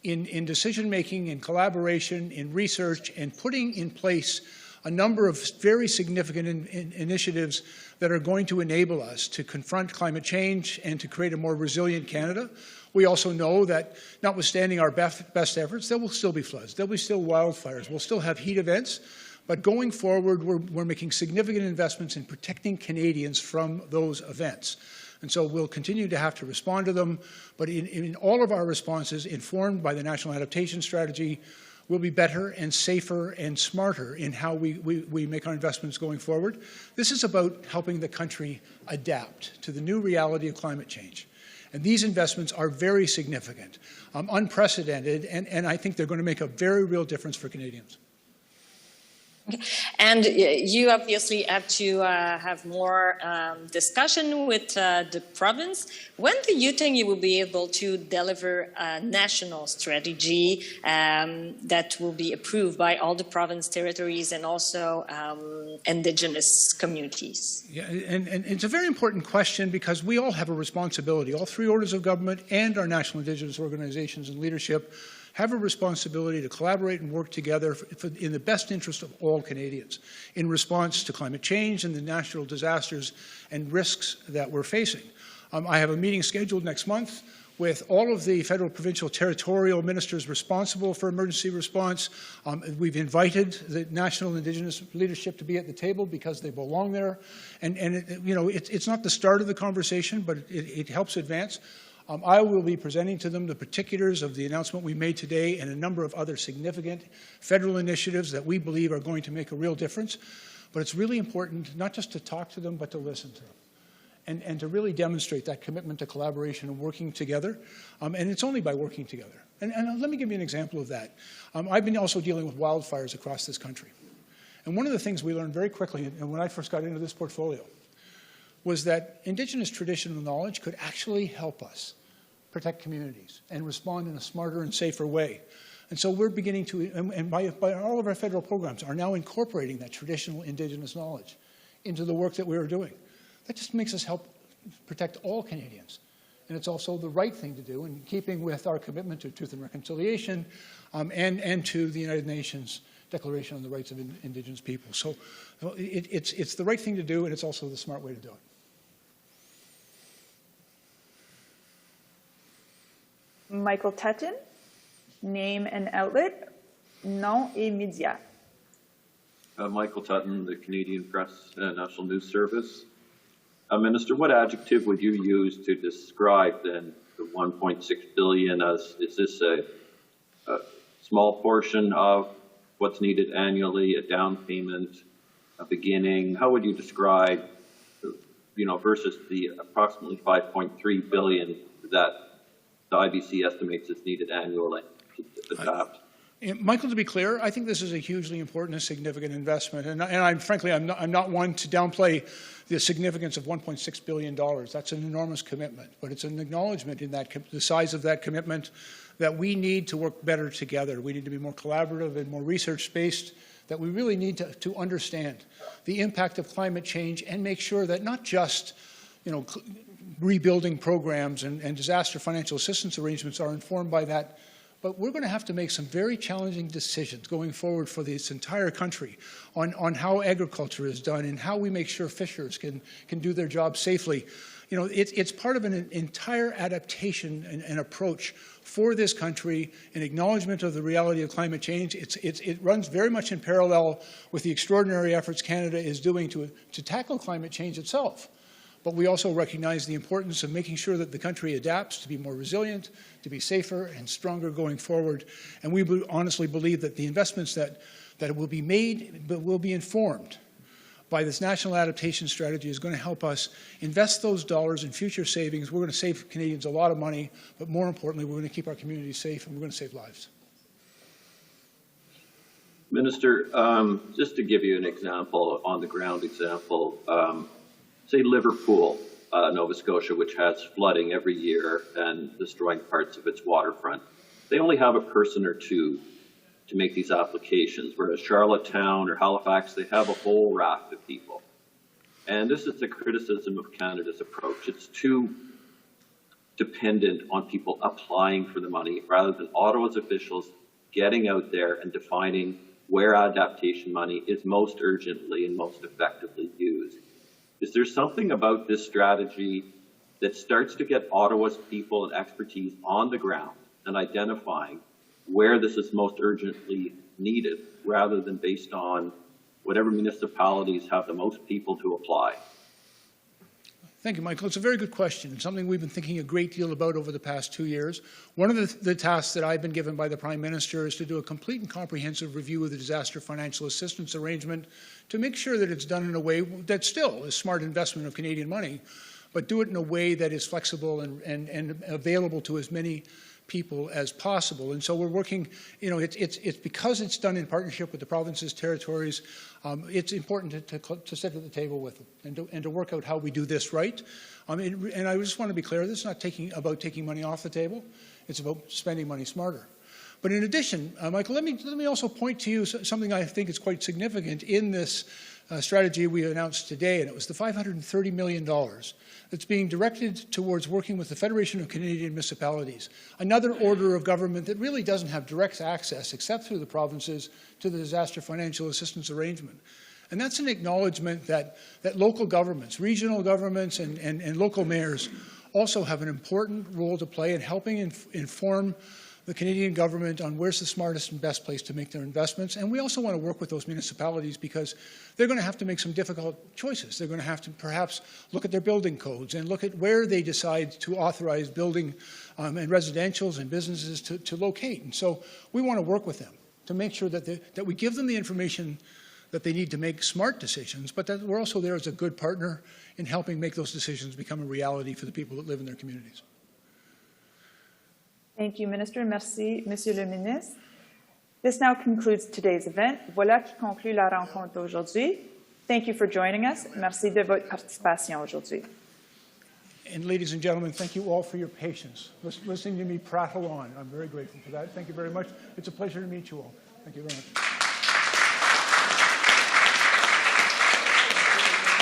in decision-making, in collaboration, in research, and putting in place a number of very significant initiatives that are going to enable us to confront climate change and to create a more resilient Canada. We also know that, notwithstanding our best efforts, there will still be floods, there will be still wildfires, we'll still have heat events, but going forward, we're making significant investments in protecting Canadians from those events. And so we'll continue to have to respond to them, but in all of our responses, informed by the National Adaptation Strategy, we'll be better and safer and smarter in how we make our investments going forward. This is about helping the country adapt to the new reality of climate change. And these investments are very significant, unprecedented, and I think they're going to make a very real difference for Canadians. And you obviously have to have more discussion with the province. When do you think you will be able to deliver a national strategy that will be approved by all the province territories and also Indigenous communities? Yeah, and it's a very important question because we all have a responsibility. All three orders of government and our national Indigenous organizations and leadership have a responsibility to collaborate and work together in the best interest of all Canadians in response to climate change and the natural disasters and risks that we're facing. I have a meeting scheduled next month with all of the federal, provincial, territorial ministers responsible for emergency response. We've invited the national Indigenous leadership to be at the table because they belong there. And it's not the start of the conversation, but it helps advance. I will be presenting to them the particulars of the announcement we made today and a number of other significant federal initiatives that we believe are going to make a real difference. But it's really important not just to talk to them, but to listen to them and to really demonstrate that commitment to collaboration and working together. And it's only by working together. And let me give you an example of that. I've been also dealing with wildfires across this country. And one of the things we learned very quickly, and when I first got into this portfolio, was that Indigenous traditional knowledge could actually help us protect communities and respond in a smarter and safer way. And so we're beginning to, and by all of our federal programs, are now incorporating that traditional Indigenous knowledge into the work that we are doing. That just makes us help protect all Canadians. And it's also the right thing to do in keeping with our commitment to truth and reconciliation and to the United Nations Declaration on the Rights of Indigenous Peoples. So it's the right thing to do, and it's also the smart way to do it. Michael Tutton, name and outlet, nom et média. Michael Tutton, the Canadian Press National News Service. Minister, what adjective would you use to describe then the 1.6 billion as, is this a small portion of what's needed annually, a down payment, a beginning? How would you describe, versus the approximately 5.3 billion that the IBC estimates is needed annually to adapt? Michael, to be clear, I think this is a hugely important and significant investment. And frankly, I'm not one to downplay the significance of $1.6 billion. That's an enormous commitment. But it's an acknowledgement in that the size of that commitment that we need to work better together. We need to be more collaborative and more research-based, that we really need to understand the impact of climate change and make sure that not just rebuilding programs and disaster financial assistance arrangements are informed by that, but we're going to have to make some very challenging decisions going forward for this entire country on how agriculture is done and how we make sure fishers can do their job safely. It's part of an entire adaptation and approach for this country, an acknowledgement of the reality of climate change. It runs very much in parallel with the extraordinary efforts Canada is doing to tackle climate change itself. But we also recognize the importance of making sure that the country adapts to be more resilient, to be safer and stronger going forward. And we honestly believe that the investments that will be made but will be informed by this national adaptation strategy is going to help us invest those dollars in future savings. We're going to save Canadians a lot of money, but more importantly, we're going to keep our communities safe and we're going to save lives. Minister, just to give you an example, on the ground example, say Liverpool, Nova Scotia, which has flooding every year and destroying parts of its waterfront. They only have a person or two to make these applications, whereas Charlottetown or Halifax, they have a whole raft of people. And this is a criticism of Canada's approach. It's too dependent on people applying for the money rather than Ottawa's officials getting out there and defining where adaptation money is most urgently and most effectively used. Is there something about this strategy that starts to get Ottawa's people and expertise on the ground and identifying where this is most urgently needed rather than based on whatever municipalities have the most people to apply? Thank you, Michael. It's a very good question. It's something we've been thinking a great deal about over the past 2 years. One of the tasks that I've been given by the Prime Minister is to do a complete and comprehensive review of the disaster financial assistance arrangement to make sure that it's done in a way that still is smart investment of Canadian money, but do it in a way that is flexible and available to as many people as possible. And so we're working, you know, it's because it's done in partnership with the provinces, territories, it's important to sit at the table with them and to work out how we do this right. And I just want to be clear, this is not about taking money off the table. It's about spending money smarter. But in addition, Michael, let me also point to you something I think is quite significant in this strategy we announced today, and it was the $530 million that's being directed towards working with the Federation of Canadian Municipalities, another order of government that really doesn't have direct access, except through the provinces, to the disaster financial assistance arrangement. And that's an acknowledgement that local governments, regional governments and local mayors also have an important role to play in helping inform the Canadian government on where's the smartest and best place to make their investments. And we also want to work with those municipalities because they're going to have to make some difficult choices. They're going to have to perhaps look at their building codes and look at where they decide to authorize building and residentials and businesses to locate. And so we want to work with them to make sure that we give them the information that they need to make smart decisions, but that we're also there as a good partner in helping make those decisions become a reality for the people that live in their communities. Thank you, Minister. Merci, Monsieur le Ministre. This now concludes today's event. Voilà qui conclut la rencontre d'aujourd'hui. Thank you for joining us. Merci de votre participation aujourd'hui. And ladies and gentlemen, thank you all for your patience. Listening to me prattle on. I'm very grateful for that. Thank you very much. It's a pleasure to meet you all. Thank you very much.